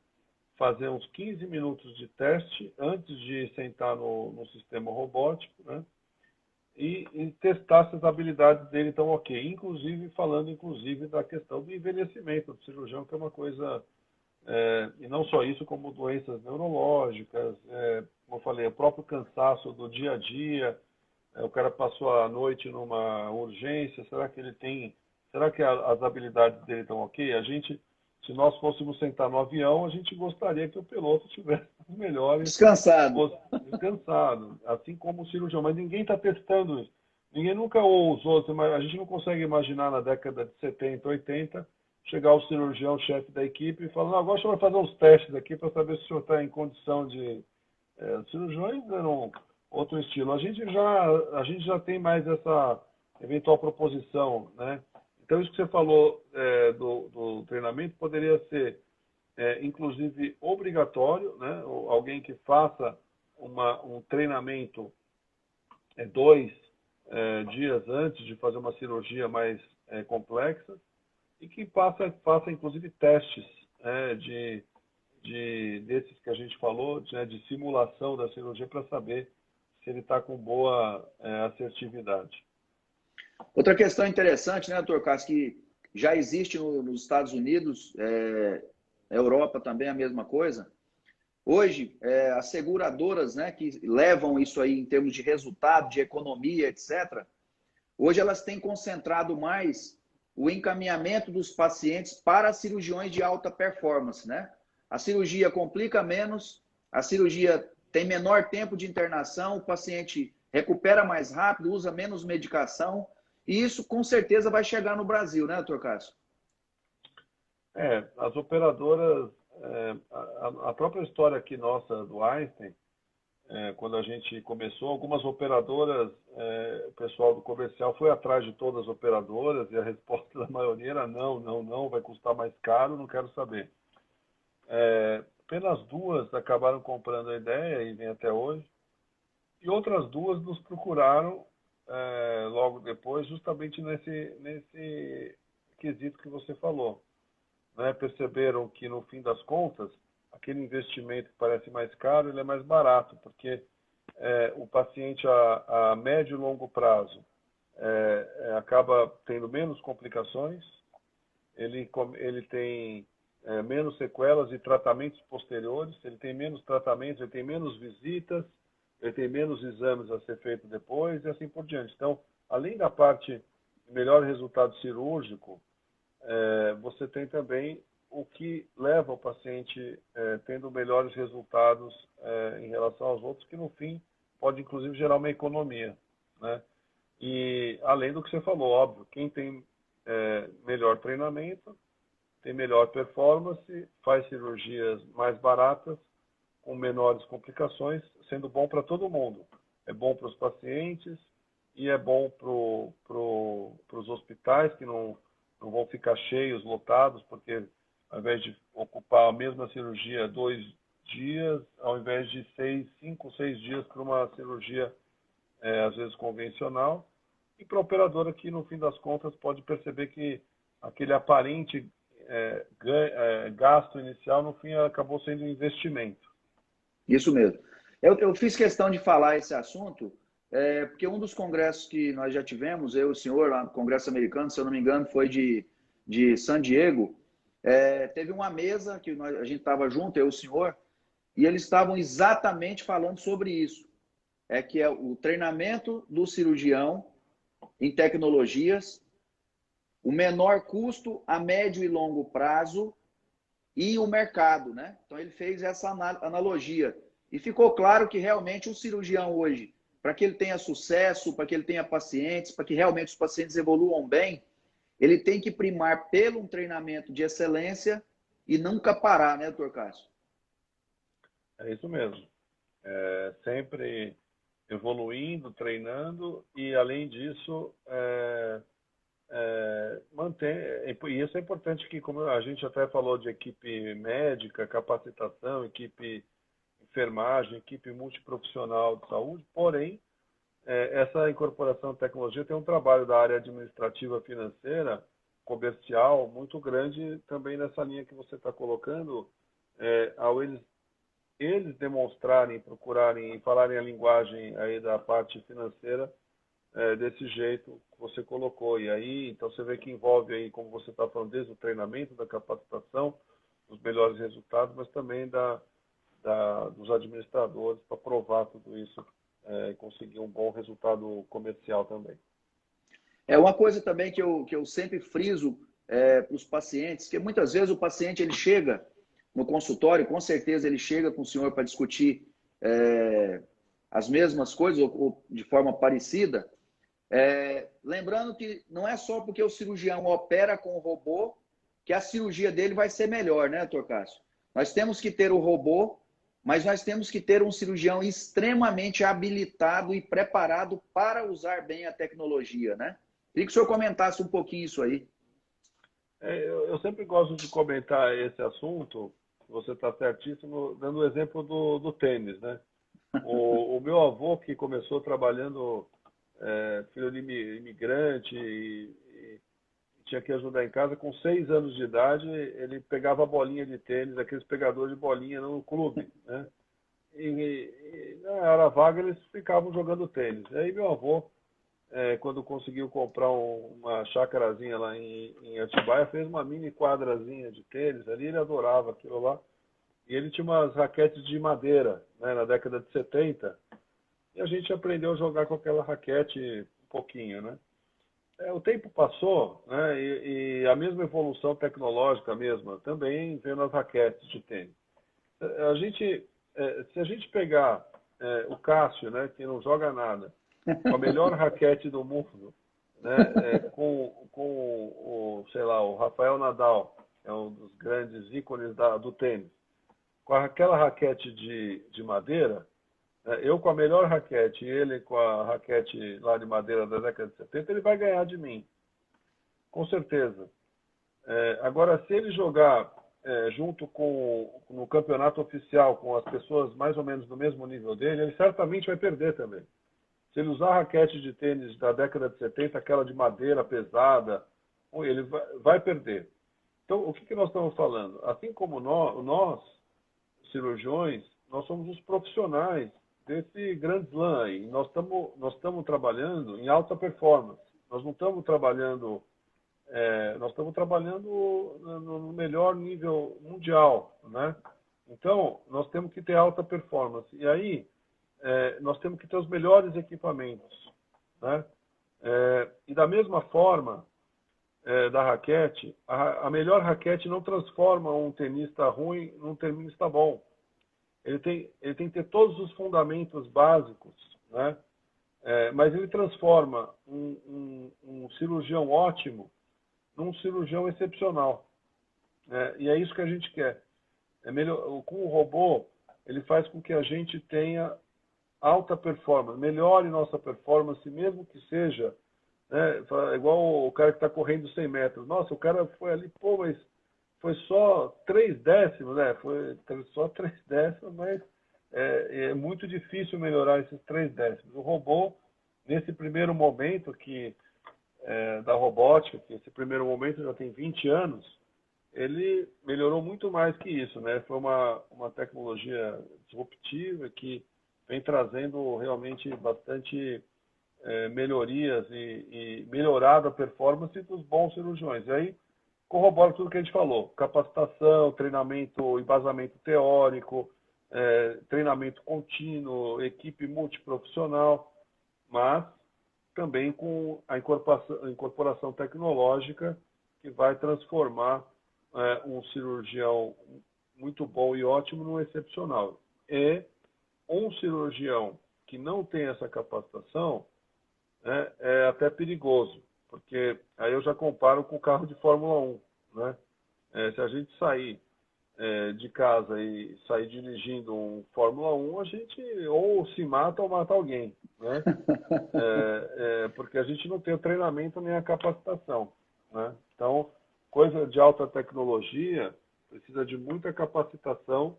fazer uns 15 minutos de teste antes de sentar no sistema robótico, né? E testar se as habilidades dele estão ok. Inclusive, falando inclusive da questão do envelhecimento do cirurgião, que é uma coisa, e não só isso, como doenças neurológicas, como eu falei, o próprio cansaço do dia a dia, o cara passou a noite numa urgência, será que as habilidades dele estão ok? Se nós fôssemos sentar no avião, a gente gostaria que o piloto tivesse os melhores, Descansado. fosse descansado, assim como o cirurgião. Mas ninguém está testando isso. Ninguém nunca ousou, a gente não consegue imaginar na década de 70, 80, chegar o cirurgião, chefe da equipe, e falar, não, agora o senhor vai fazer uns testes aqui para saber se o senhor está em condição de... Os cirurgiões eram outro estilo. A gente já tem mais essa eventual proposição, né? Então, isso que você falou do treinamento poderia ser, inclusive, obrigatório, né? Alguém que faça um treinamento 2 dias antes de fazer uma cirurgia mais complexa e que faça inclusive, testes desses que a gente falou, de simulação da cirurgia para saber se ele está com boa assertividade. Outra questão interessante, né, doutor Cássio, que já existe nos Estados Unidos, na Europa também a mesma coisa. Hoje, as seguradoras, né, que levam isso aí em termos de resultado, de economia, etc., hoje elas têm concentrado mais o encaminhamento dos pacientes para cirurgiões de alta performance, né? A cirurgia complica menos, a cirurgia tem menor tempo de internação, o paciente recupera mais rápido, usa menos medicação, e isso com certeza vai chegar no Brasil, né, doutor Cássio? As operadoras, a própria história aqui nossa do Einstein, quando a gente começou, algumas operadoras, o pessoal do comercial foi atrás de todas as operadoras e a resposta da maioria era não, não, não, vai custar mais caro, não quero saber. Apenas 2 acabaram comprando a ideia e vem até hoje, e outras 2 nos procuraram logo depois, justamente nesse quesito que você falou. Né? Perceberam que, no fim das contas, aquele investimento que parece mais caro, ele é mais barato, porque o paciente a médio e longo prazo acaba tendo menos complicações, ele tem menos sequelas e tratamentos posteriores, ele tem menos tratamentos, ele tem menos visitas, ele tem menos exames a ser feito depois e assim por diante. Então, além da parte de melhor resultado cirúrgico, você tem também o que leva o paciente tendo melhores resultados em relação aos outros, que no fim pode inclusive gerar uma economia, né? E além do que você falou, óbvio, quem tem melhor treinamento, tem melhor performance, faz cirurgias mais baratas, com menores complicações, sendo bom para todo mundo. É bom para os pacientes e é bom para os hospitais, que não vão ficar cheios, lotados, porque ao invés de ocupar a mesma cirurgia 2 dias, ao invés de 5, 6 dias para uma cirurgia, às vezes, convencional. E para a operadora que, no fim das contas, pode perceber que aquele aparente gasto inicial, no fim, acabou sendo um investimento. Isso mesmo. Eu fiz questão de falar esse assunto, porque um dos congressos que nós já tivemos, eu e o senhor, lá no Congresso Americano, se eu não me engano, foi de San Diego, teve uma mesa que a gente estava junto, eu e o senhor, e eles estavam exatamente falando sobre isso. Que é o treinamento do cirurgião em tecnologias, o menor custo a médio e longo prazo e o mercado, né? Então ele fez essa analogia. E ficou claro que realmente o cirurgião hoje, para que ele tenha sucesso, para que ele tenha pacientes, para que realmente os pacientes evoluam bem, ele tem que primar pelo um treinamento de excelência e nunca parar, né, doutor Cássio? É isso mesmo. Sempre evoluindo, treinando e, além disso, manter. E isso é importante que, como a gente até falou de equipe médica, capacitação, equipe enfermagem, equipe multiprofissional de saúde, porém, essa incorporação de tecnologia tem um trabalho da área administrativa financeira, comercial, muito grande também nessa linha que você está colocando, ao eles demonstrarem, procurarem e falarem a linguagem aí da parte financeira desse jeito que você colocou. E aí, então você vê que envolve aí, como você está falando, desde o treinamento, da capacitação, os melhores resultados, mas também dos administradores para provar tudo isso e conseguir um bom resultado comercial também. É uma coisa também que eu sempre friso para os pacientes, que muitas vezes o paciente ele chega no consultório, com certeza ele chega com o senhor para discutir as mesmas coisas ou de forma parecida. Lembrando que não é só porque o cirurgião opera com o robô que a cirurgia dele vai ser melhor, né, Dr. Cássio? Nós temos que ter o robô, mas nós temos que ter um cirurgião extremamente habilitado e preparado para usar bem a tecnologia, né? Queria que o senhor comentasse um pouquinho isso aí. Eu sempre gosto de comentar esse assunto, você está certíssimo, dando o exemplo do tênis, né? O meu avô, que começou trabalhando, filho de imigrante, e tinha que ajudar em casa, com 6 anos de idade, ele pegava a bolinha de tênis, aqueles pegadores de bolinha no clube, né? E na hora vaga eles ficavam jogando tênis. Aí meu avô, quando conseguiu comprar uma chácarazinha lá em Atibaia, fez uma mini quadrazinha de tênis ali, ele adorava aquilo lá. E ele tinha umas raquetes de madeira, né, na década de 70, e a gente aprendeu a jogar com aquela raquete um pouquinho, né? O tempo passou, né, e a mesma evolução tecnológica mesma também veio nas raquetes de tênis. Se a gente pegar o Cássio, né, que não joga nada, com a melhor raquete do mundo, né, com sei lá, o Rafael Nadal, que é um dos grandes ícones do tênis, com aquela raquete de madeira, eu com a melhor raquete e ele com a raquete lá de madeira da década de 70, ele vai ganhar de mim, com certeza. Agora, se ele jogar junto no campeonato oficial com as pessoas mais ou menos do mesmo nível dele, ele certamente vai perder também. Se ele usar a raquete de tênis da década de 70, aquela de madeira pesada, ele vai perder. Então, o que nós estamos falando? Assim como nós cirurgiões, nós somos os profissionais desse grande slam aí. Nós estamos trabalhando em alta performance. Nós não estamos trabalhando, nós estamos trabalhando no melhor nível mundial, né? Então, nós temos que ter alta performance. E aí, nós temos que ter os melhores equipamentos, né? E da mesma forma, da raquete, a melhor raquete não transforma um tenista ruim num tenista bom. Ele tem que ter todos os fundamentos básicos, né? Mas ele transforma um cirurgião ótimo num cirurgião excepcional. E é isso que a gente quer. Com o robô, ele faz com que a gente tenha alta performance, melhore nossa performance, mesmo que seja, né, igual o cara que está correndo 100 metros. Nossa, o cara foi ali, pô, mas foi só 3 décimos, né? Foi só 3 décimos, mas é muito difícil melhorar esses 3 décimos. O robô, nesse primeiro momento da robótica, que esse primeiro momento já tem 20 anos, ele melhorou muito mais que isso, né? Foi uma tecnologia disruptiva que vem trazendo realmente bastante melhorias e melhorado a performance dos bons cirurgiões. E aí corrobora tudo que a gente falou: capacitação, treinamento, embasamento teórico, treinamento contínuo, equipe multiprofissional, mas também com a incorporação tecnológica que vai transformar um cirurgião muito bom e ótimo num excepcional. E um cirurgião que não tem essa capacitação é até perigoso, porque aí eu já comparo com o carro de Fórmula 1, né? Se a gente sair de casa e sair dirigindo um Fórmula 1, a gente ou se mata ou mata alguém, né? Porque a gente não tem o treinamento nem a capacitação, né? Então, coisa de alta tecnologia precisa de muita capacitação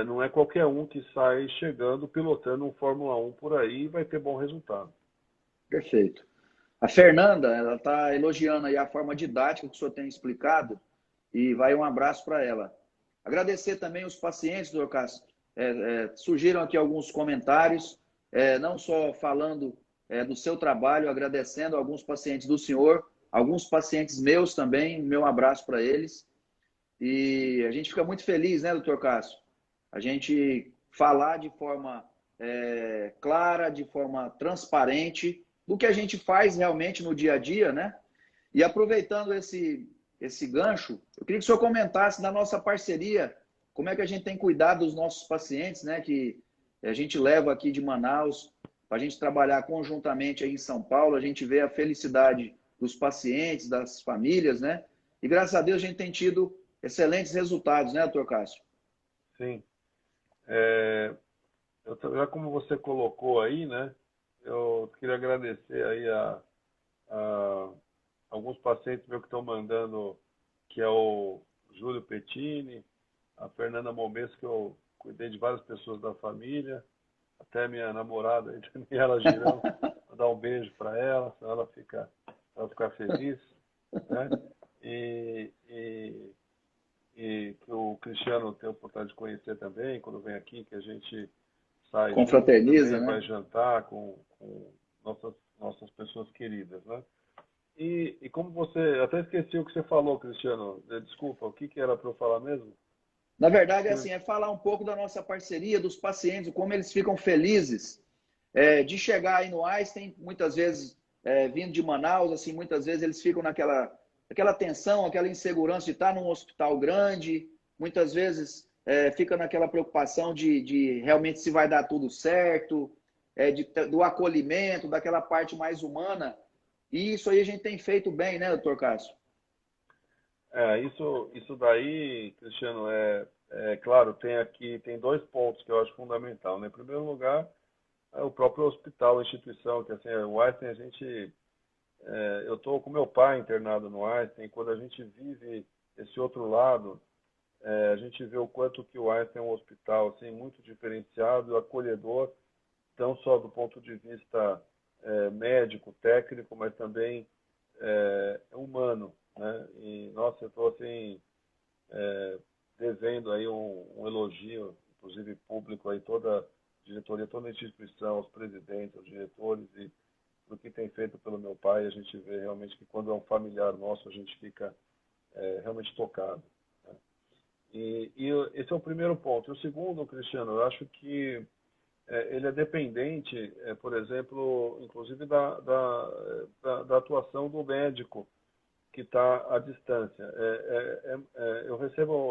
não é qualquer um que sai chegando, pilotando um Fórmula 1 por aí e vai ter bom resultado. Perfeito. A Fernanda, ela está elogiando aí a forma didática que o senhor tem explicado e vai um abraço para ela. Agradecer também os pacientes, doutor Cássio. Surgiram aqui alguns comentários, não só falando do seu trabalho, agradecendo alguns pacientes do senhor, alguns pacientes meus também, meu abraço para eles. E a gente fica muito feliz, né, doutor Cássio? A gente falar de forma clara, de forma transparente, do que a gente faz realmente no dia a dia, né? E aproveitando esse gancho, eu queria que o senhor comentasse da nossa parceria, como é que a gente tem cuidado dos nossos pacientes, né? Que a gente leva aqui de Manaus para a gente trabalhar conjuntamente aí em São Paulo, a gente vê a felicidade dos pacientes, das famílias, né? E graças a Deus a gente tem tido excelentes resultados, né, doutor Cássio? Sim. Já como você colocou aí, né? Eu queria agradecer aí a alguns pacientes meus que estão mandando, que é o Júlio Pettini, a Fernanda Momes, que eu cuidei de várias pessoas da família, até minha namorada, Daniela Girão, vou dar um beijo para ela, senão ela ficar feliz, né? E que o Cristiano tem a oportunidade de conhecer também, quando vem aqui, que a gente sai junto Confraterniza, também, né? vai jantar com nossas pessoas queridas, né? E como você... Até esqueci o que você falou, Cristiano. Desculpa, o que era para eu falar mesmo? Na verdade, assim, é falar um pouco da nossa parceria, dos pacientes, como eles ficam felizes de chegar aí no Einstein, muitas vezes vindo de Manaus, assim, muitas vezes eles ficam naquela tensão, aquela insegurança de estar num hospital grande, muitas vezes fica naquela preocupação de realmente se vai dar tudo certo, do acolhimento, daquela parte mais humana. E isso aí a gente tem feito bem, né, doutor Cássio? Isso daí, Cristiano, claro, tem dois pontos que eu acho fundamental, né? Em primeiro lugar, é o próprio hospital, a instituição, que assim, o Einstein, eu estou com meu pai internado no Einstein, e quando a gente vive esse outro lado, a gente vê o quanto que o Einstein é um hospital assim, muito diferenciado, acolhedor, não só do ponto de vista médico, técnico, mas também humano, né? E, nossa, eu estou assim, devendo aí um elogio, inclusive público, aí toda a diretoria, toda a instituição, os presidentes, os diretores e do que tem feito pelo meu pai. A gente vê realmente que quando é um familiar nosso, a gente fica realmente tocado, né? E esse é o primeiro ponto. E o segundo, Cristiano, eu acho que ele é dependente, por exemplo, inclusive da atuação do médico que está à distância.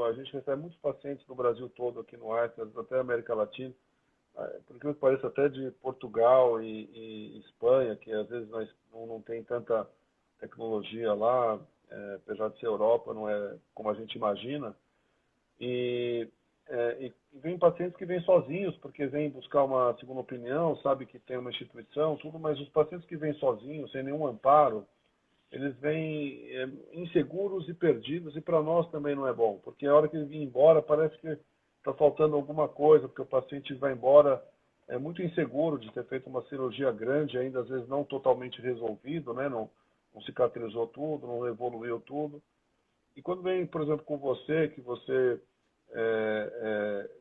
A gente recebe muitos pacientes do Brasil todo aqui no Einstein, até América Latina, porque me parece até de Portugal e Espanha, que às vezes não tem tanta tecnologia lá, apesar de ser Europa, não é como a gente imagina. E vem pacientes que vêm sozinhos, porque vêm buscar uma segunda opinião, sabe que tem uma instituição, tudo, mas os pacientes que vêm sozinhos, sem nenhum amparo, eles vêm inseguros e perdidos, e para nós também não é bom, porque a hora que ele vem embora, parece que está faltando alguma coisa, porque o paciente vai embora muito inseguro de ter feito uma cirurgia grande, ainda às vezes não totalmente resolvido, né? Não cicatrizou tudo, não evoluiu tudo. E quando vem, por exemplo, com você, que você,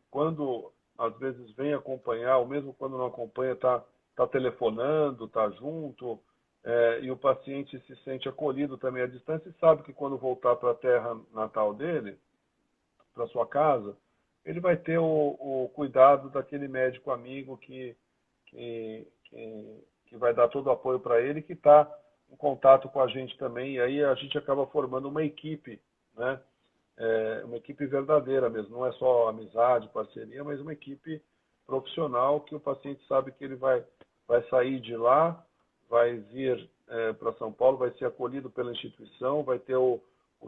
quando às vezes vem acompanhar, ou mesmo quando não acompanha, tá telefonando, tá junto, e o paciente se sente acolhido também à distância e sabe que quando voltar para a terra natal dele, para sua casa, ele vai ter o cuidado daquele médico amigo que, que vai dar todo o apoio para ele, que está em contato com a gente também, e aí a gente acaba formando uma equipe, né? Uma equipe verdadeira mesmo, não é só amizade, parceria, mas uma equipe profissional que o paciente sabe que ele vai sair de lá, vai vir para São Paulo, vai ser acolhido pela instituição, vai ter o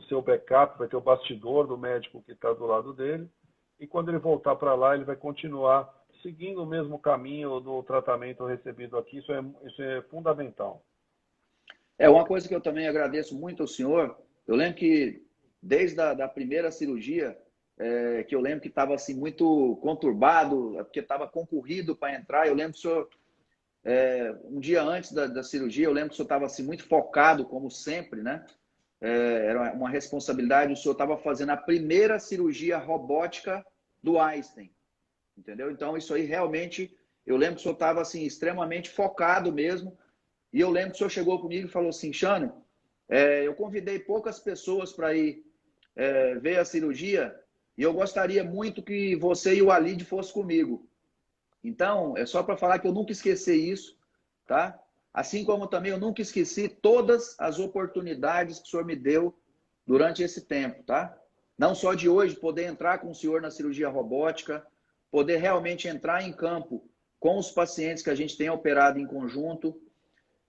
seu backup, vai ter o bastidor do médico que está do lado dele, e quando ele voltar para lá, ele vai continuar seguindo o mesmo caminho do tratamento recebido aqui. Isso é fundamental. Uma coisa que eu também agradeço muito ao senhor, eu lembro que desde a da primeira cirurgia, que eu lembro que estava assim, muito conturbado, porque estava concorrido para entrar. Eu lembro que o senhor, um dia antes da cirurgia, eu lembro que o senhor estava assim, muito focado, como sempre, né? Era uma responsabilidade. O senhor estava fazendo a primeira cirurgia robótica do Einstein, entendeu? Então, isso aí realmente, eu lembro que o senhor estava assim, extremamente focado mesmo. E eu lembro que o senhor chegou comigo e falou assim, Chano, eu convidei poucas pessoas para ir ver a cirurgia e eu gostaria muito que você e o Alid fossem comigo. Então, é só para falar que eu nunca esqueci isso, tá? Assim como também eu nunca esqueci todas as oportunidades que o senhor me deu durante esse tempo, tá? Não só de hoje, poder entrar com o senhor na cirurgia robótica, poder realmente entrar em campo com os pacientes que a gente tem operado em conjunto.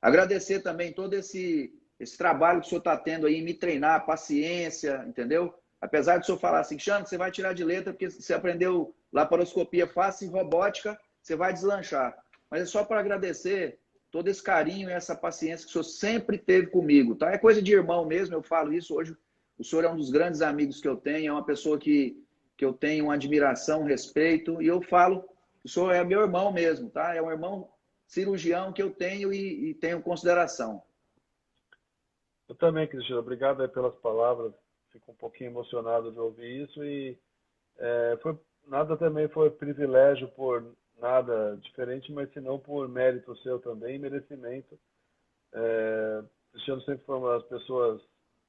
Agradecer também todo esse trabalho que o senhor está tendo aí em me treinar, paciência, entendeu? Apesar de o senhor falar assim, Xandro, você vai tirar de letra porque você aprendeu laparoscopia fácil e robótica, você vai deslanchar. Mas é só para agradecer todo esse carinho e essa paciência que o senhor sempre teve comigo, tá? É coisa de irmão mesmo, eu falo isso hoje. O senhor é um dos grandes amigos que eu tenho, é uma pessoa que eu tenho uma admiração, um respeito, e eu falo, o senhor é meu irmão mesmo, tá? É um irmão cirurgião que eu tenho e tenho consideração. Eu também, Cristiano, obrigado aí pelas palavras. Fico um pouquinho emocionado de ouvir isso e nada também foi privilégio por nada diferente, mas senão por mérito seu também, merecimento. O Cristiano sempre foi uma das pessoas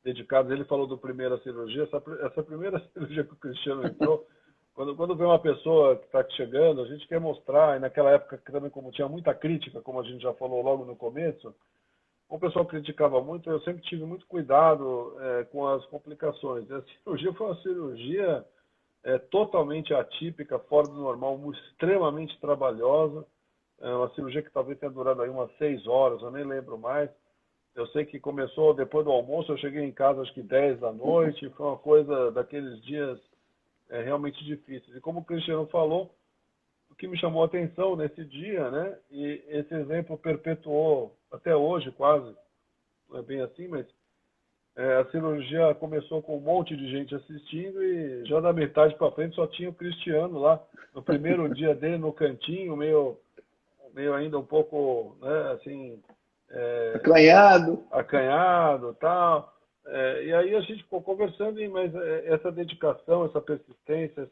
dedicadas. Ele falou do primeira cirurgia, essa primeira cirurgia que o Cristiano entrou, quando vê uma pessoa que está chegando, a gente quer mostrar, e naquela época também como tinha muita crítica, como a gente já falou logo no começo, o pessoal criticava muito, eu sempre tive muito cuidado com as complicações. A cirurgia foi uma cirurgia totalmente atípica, fora do normal, extremamente trabalhosa. É uma cirurgia que talvez tenha durado aí umas 6 horas, eu nem lembro mais. Eu sei que começou depois do almoço, eu cheguei em casa acho que 10 da noite, foi uma coisa daqueles dias realmente difíceis. E como o Cristiano falou, o que me chamou a atenção nesse dia, né? E esse exemplo perpetuou até hoje quase, não é bem assim, mas a cirurgia começou com um monte de gente assistindo e já da metade para frente só tinha o Cristiano lá no primeiro dia dele no cantinho, meio ainda um pouco, né, assim, Acanhado. acanhado, tal. E aí a gente ficou conversando, mas essa dedicação, essa persistência,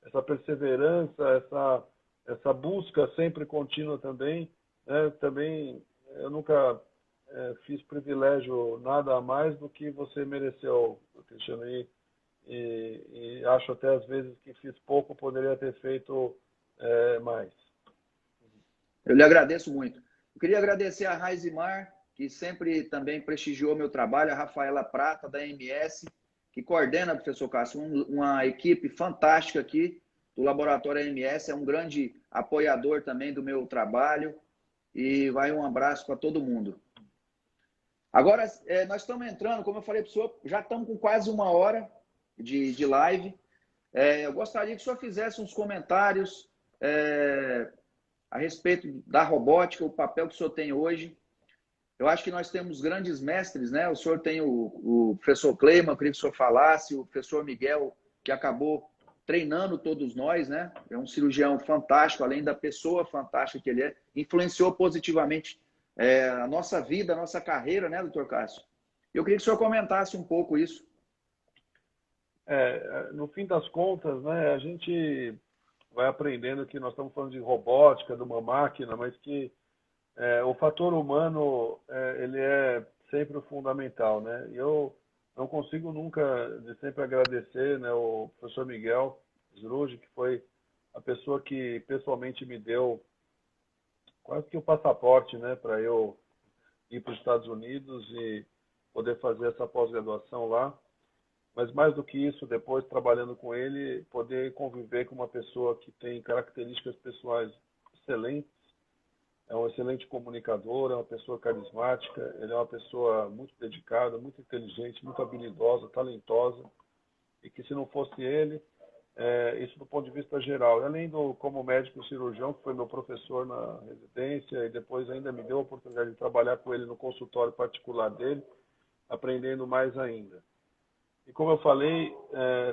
essa perseverança, essa busca sempre contínua também, né? Também eu nunca fiz privilégio nada a mais do que você mereceu, Cristiano, e acho até às vezes que fiz pouco, poderia ter feito mais. Eu lhe agradeço muito. Eu queria agradecer a Raizimar, que sempre também prestigiou meu trabalho, a Rafaela Prata, da MS, que coordena, professor Cássio, uma equipe fantástica aqui do Laboratório MS, é um grande apoiador também do meu trabalho, e vai um abraço para todo mundo. Agora, nós estamos entrando, como eu falei para o senhor, já estamos com quase 1 hora de live. Eu gostaria que o senhor fizesse uns comentários a respeito da robótica, o papel que o senhor tem hoje. Eu acho que nós temos grandes mestres, né? O senhor tem o professor Cleiman, eu queria que o senhor falasse, o professor Miguel, que acabou treinando todos nós, né? É um cirurgião fantástico, além da pessoa fantástica que ele é, influenciou positivamente a nossa vida, a nossa carreira, né, doutor Cássio? Eu queria que o senhor comentasse um pouco isso. No fim das contas, né, a gente vai aprendendo que nós estamos falando de robótica, de uma máquina, mas que o fator humano ele é sempre o fundamental, né? E eu não consigo nunca de sempre agradecer, né, o professor Miguel Zruge, que foi a pessoa que pessoalmente me deu quase que o passaporte, né, para eu ir para os Estados Unidos e poder fazer essa pós-graduação lá. Mas mais do que isso, depois trabalhando com ele, poder conviver com uma pessoa que tem características pessoais excelentes, é um excelente comunicador, é uma pessoa carismática, ele é uma pessoa muito dedicada, muito inteligente, muito habilidosa, talentosa, e que se não fosse ele, isso do ponto de vista geral, além do como médico cirurgião, que foi meu professor na residência, e depois ainda me deu a oportunidade de trabalhar com ele no consultório particular dele, aprendendo mais ainda. E como eu falei,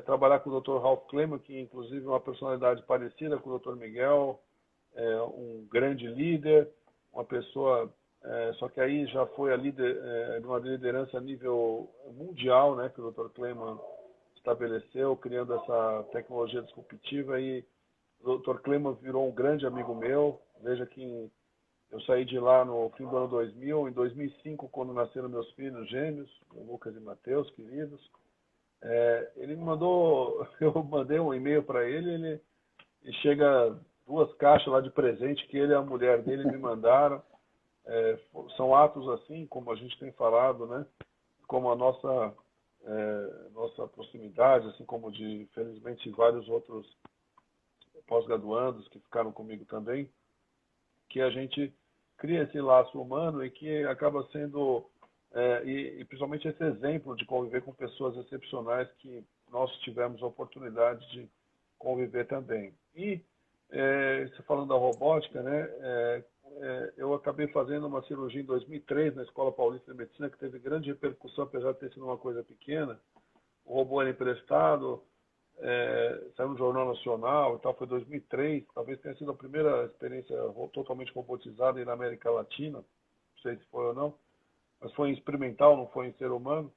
trabalhar com o Dr. Ralph Kleman, que inclusive é uma personalidade parecida com o Dr. Miguel, um grande líder, uma pessoa, só que aí já foi a líder de uma liderança a nível mundial, né, que o Dr. Kleman estabeleceu, criando essa tecnologia disruptiva, e o Dr. Kleman virou um grande amigo meu. Veja que eu saí de lá no fim do ano 2000, em 2005, quando nasceram meus filhos gêmeos, Lucas e Mateus, queridos. Ele me mandou, eu mandei um e-mail para ele, e chega 2 caixas lá de presente que ele e a mulher dele me mandaram. São atos assim, como a gente tem falado, né? Como a nossa proximidade, assim como de, felizmente, vários outros pós-graduandos que ficaram comigo também, que a gente cria esse laço humano e que acaba sendo, e principalmente esse exemplo de conviver com pessoas excepcionais que nós tivemos a oportunidade de conviver também. E, você falando da robótica, né, eu acabei fazendo uma cirurgia em 2003 na Escola Paulista de Medicina, que teve grande repercussão, apesar de ter sido uma coisa pequena. O robô era emprestado, saiu no Jornal Nacional e tal, foi 2003, talvez tenha sido a primeira experiência totalmente robotizada na América Latina, não sei se foi ou não, mas foi em experimental, não foi em ser humano.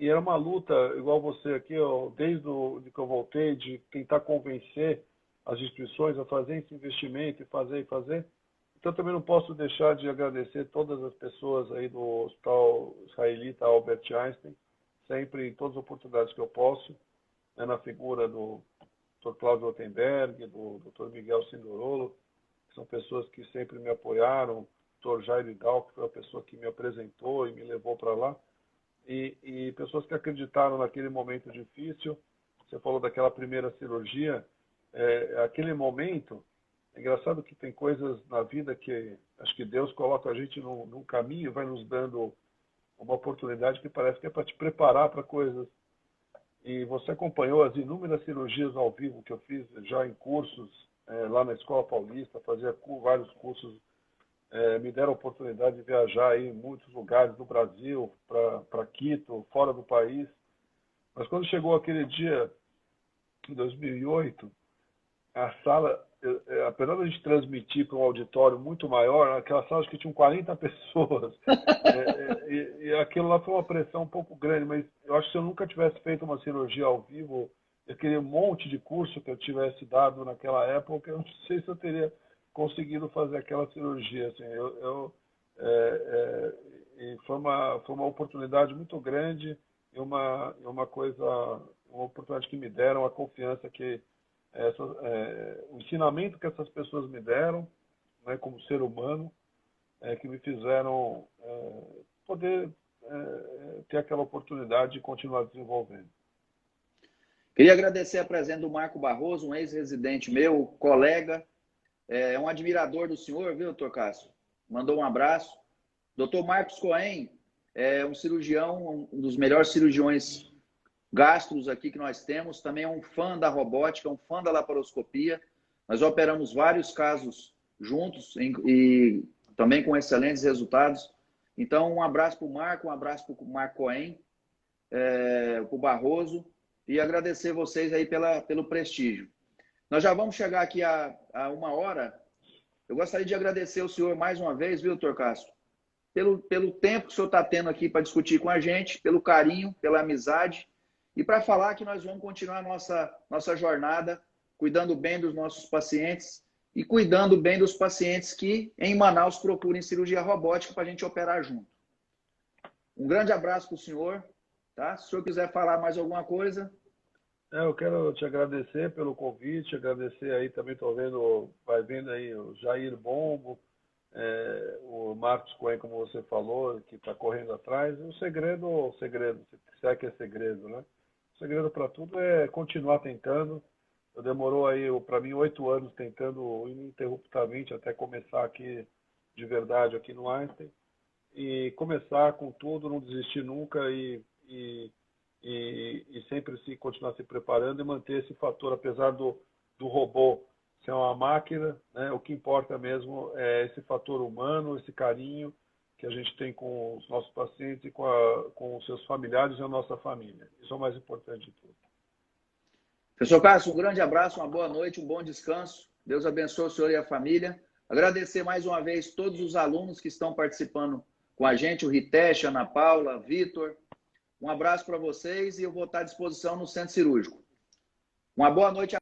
E era uma luta, igual você aqui, desde que eu voltei, de tentar convencer as instituições a fazer esse investimento e fazer. Então também não posso deixar de agradecer todas as pessoas aí do Hospital Israelita Albert Einstein, sempre em todas as oportunidades que eu posso, né, na figura do Dr. Cláudio Rotenberg, do Dr. Miguel Sindorolo, que são pessoas que sempre me apoiaram, o Dr. Jair Vidal, que foi a pessoa que me apresentou e me levou para lá, e pessoas que acreditaram naquele momento difícil. Você falou daquela primeira cirurgia, aquele momento, é engraçado que tem coisas na vida que acho que Deus coloca a gente num caminho, vai nos dando uma oportunidade que parece que é para te preparar para coisas. E você acompanhou as inúmeras cirurgias ao vivo que eu fiz já em cursos lá na Escola Paulista, fazia vários cursos, me deram a oportunidade de viajar aí em muitos lugares do Brasil, para Quito, fora do país. Mas quando chegou aquele dia, em 2008, a sala, apesar de a gente transmitir para um auditório muito maior, aquela sala acho que tinham 40 pessoas. E aquilo lá foi uma pressão um pouco grande, mas eu acho que se eu nunca tivesse feito uma cirurgia ao vivo, aquele monte de curso que eu tivesse dado naquela época, eu não sei se eu teria conseguido fazer aquela cirurgia. Assim, e foi uma oportunidade muito grande e uma oportunidade que me deram, a confiança que o ensinamento que essas pessoas me deram, né, como ser humano, que me fizeram poder ter aquela oportunidade de continuar desenvolvendo. Queria agradecer a presença do Marco Barroso, um ex-residente meu, colega, um admirador do senhor, viu, doutor Cássio? Mandou um abraço. Doutor Marcos Cohen é um cirurgião, um dos melhores cirurgiões gastros aqui que nós temos, também é um fã da robótica, um fã da laparoscopia. Nós operamos vários casos juntos e também com excelentes resultados. Então, um abraço para o Marco, um abraço para o Marco Cohen, para o Barroso, e agradecer vocês aí pelo prestígio. Nós já vamos chegar aqui a 1 hora. Eu gostaria de agradecer o senhor mais uma vez, viu, doutor Cássio? Pelo tempo que o senhor está tendo aqui para discutir com a gente, pelo carinho, pela amizade, e para falar que nós vamos continuar nossa jornada cuidando bem dos nossos pacientes e cuidando bem dos pacientes que em Manaus procurem cirurgia robótica para a gente operar junto. Um grande abraço para o senhor. Tá? Se o senhor quiser falar mais alguma coisa. Eu quero te agradecer pelo convite, agradecer aí também, vai vendo aí o Jair Bombo, o Marcos Cohen, como você falou, que está correndo atrás. O segredo, se é que é segredo, né? O segredo para tudo é continuar tentando. Demorou aí, para mim, 8 anos tentando ininterruptamente até começar aqui, de verdade, aqui no Einstein. E começar com tudo, não desistir nunca e sempre continuar se preparando e manter esse fator, apesar do robô ser uma máquina, né? O que importa mesmo é esse fator humano, esse carinho que a gente tem com os nossos pacientes e com os seus familiares e a nossa família. Isso é o mais importante de tudo. Professor Cássio, um grande abraço, uma boa noite, um bom descanso. Deus abençoe o senhor e a família. Agradecer mais uma vez todos os alunos que estão participando com a gente, o Ritesh, Ana Paula, Vitor. Um abraço para vocês e eu vou estar à disposição no Centro Cirúrgico. Uma boa noite a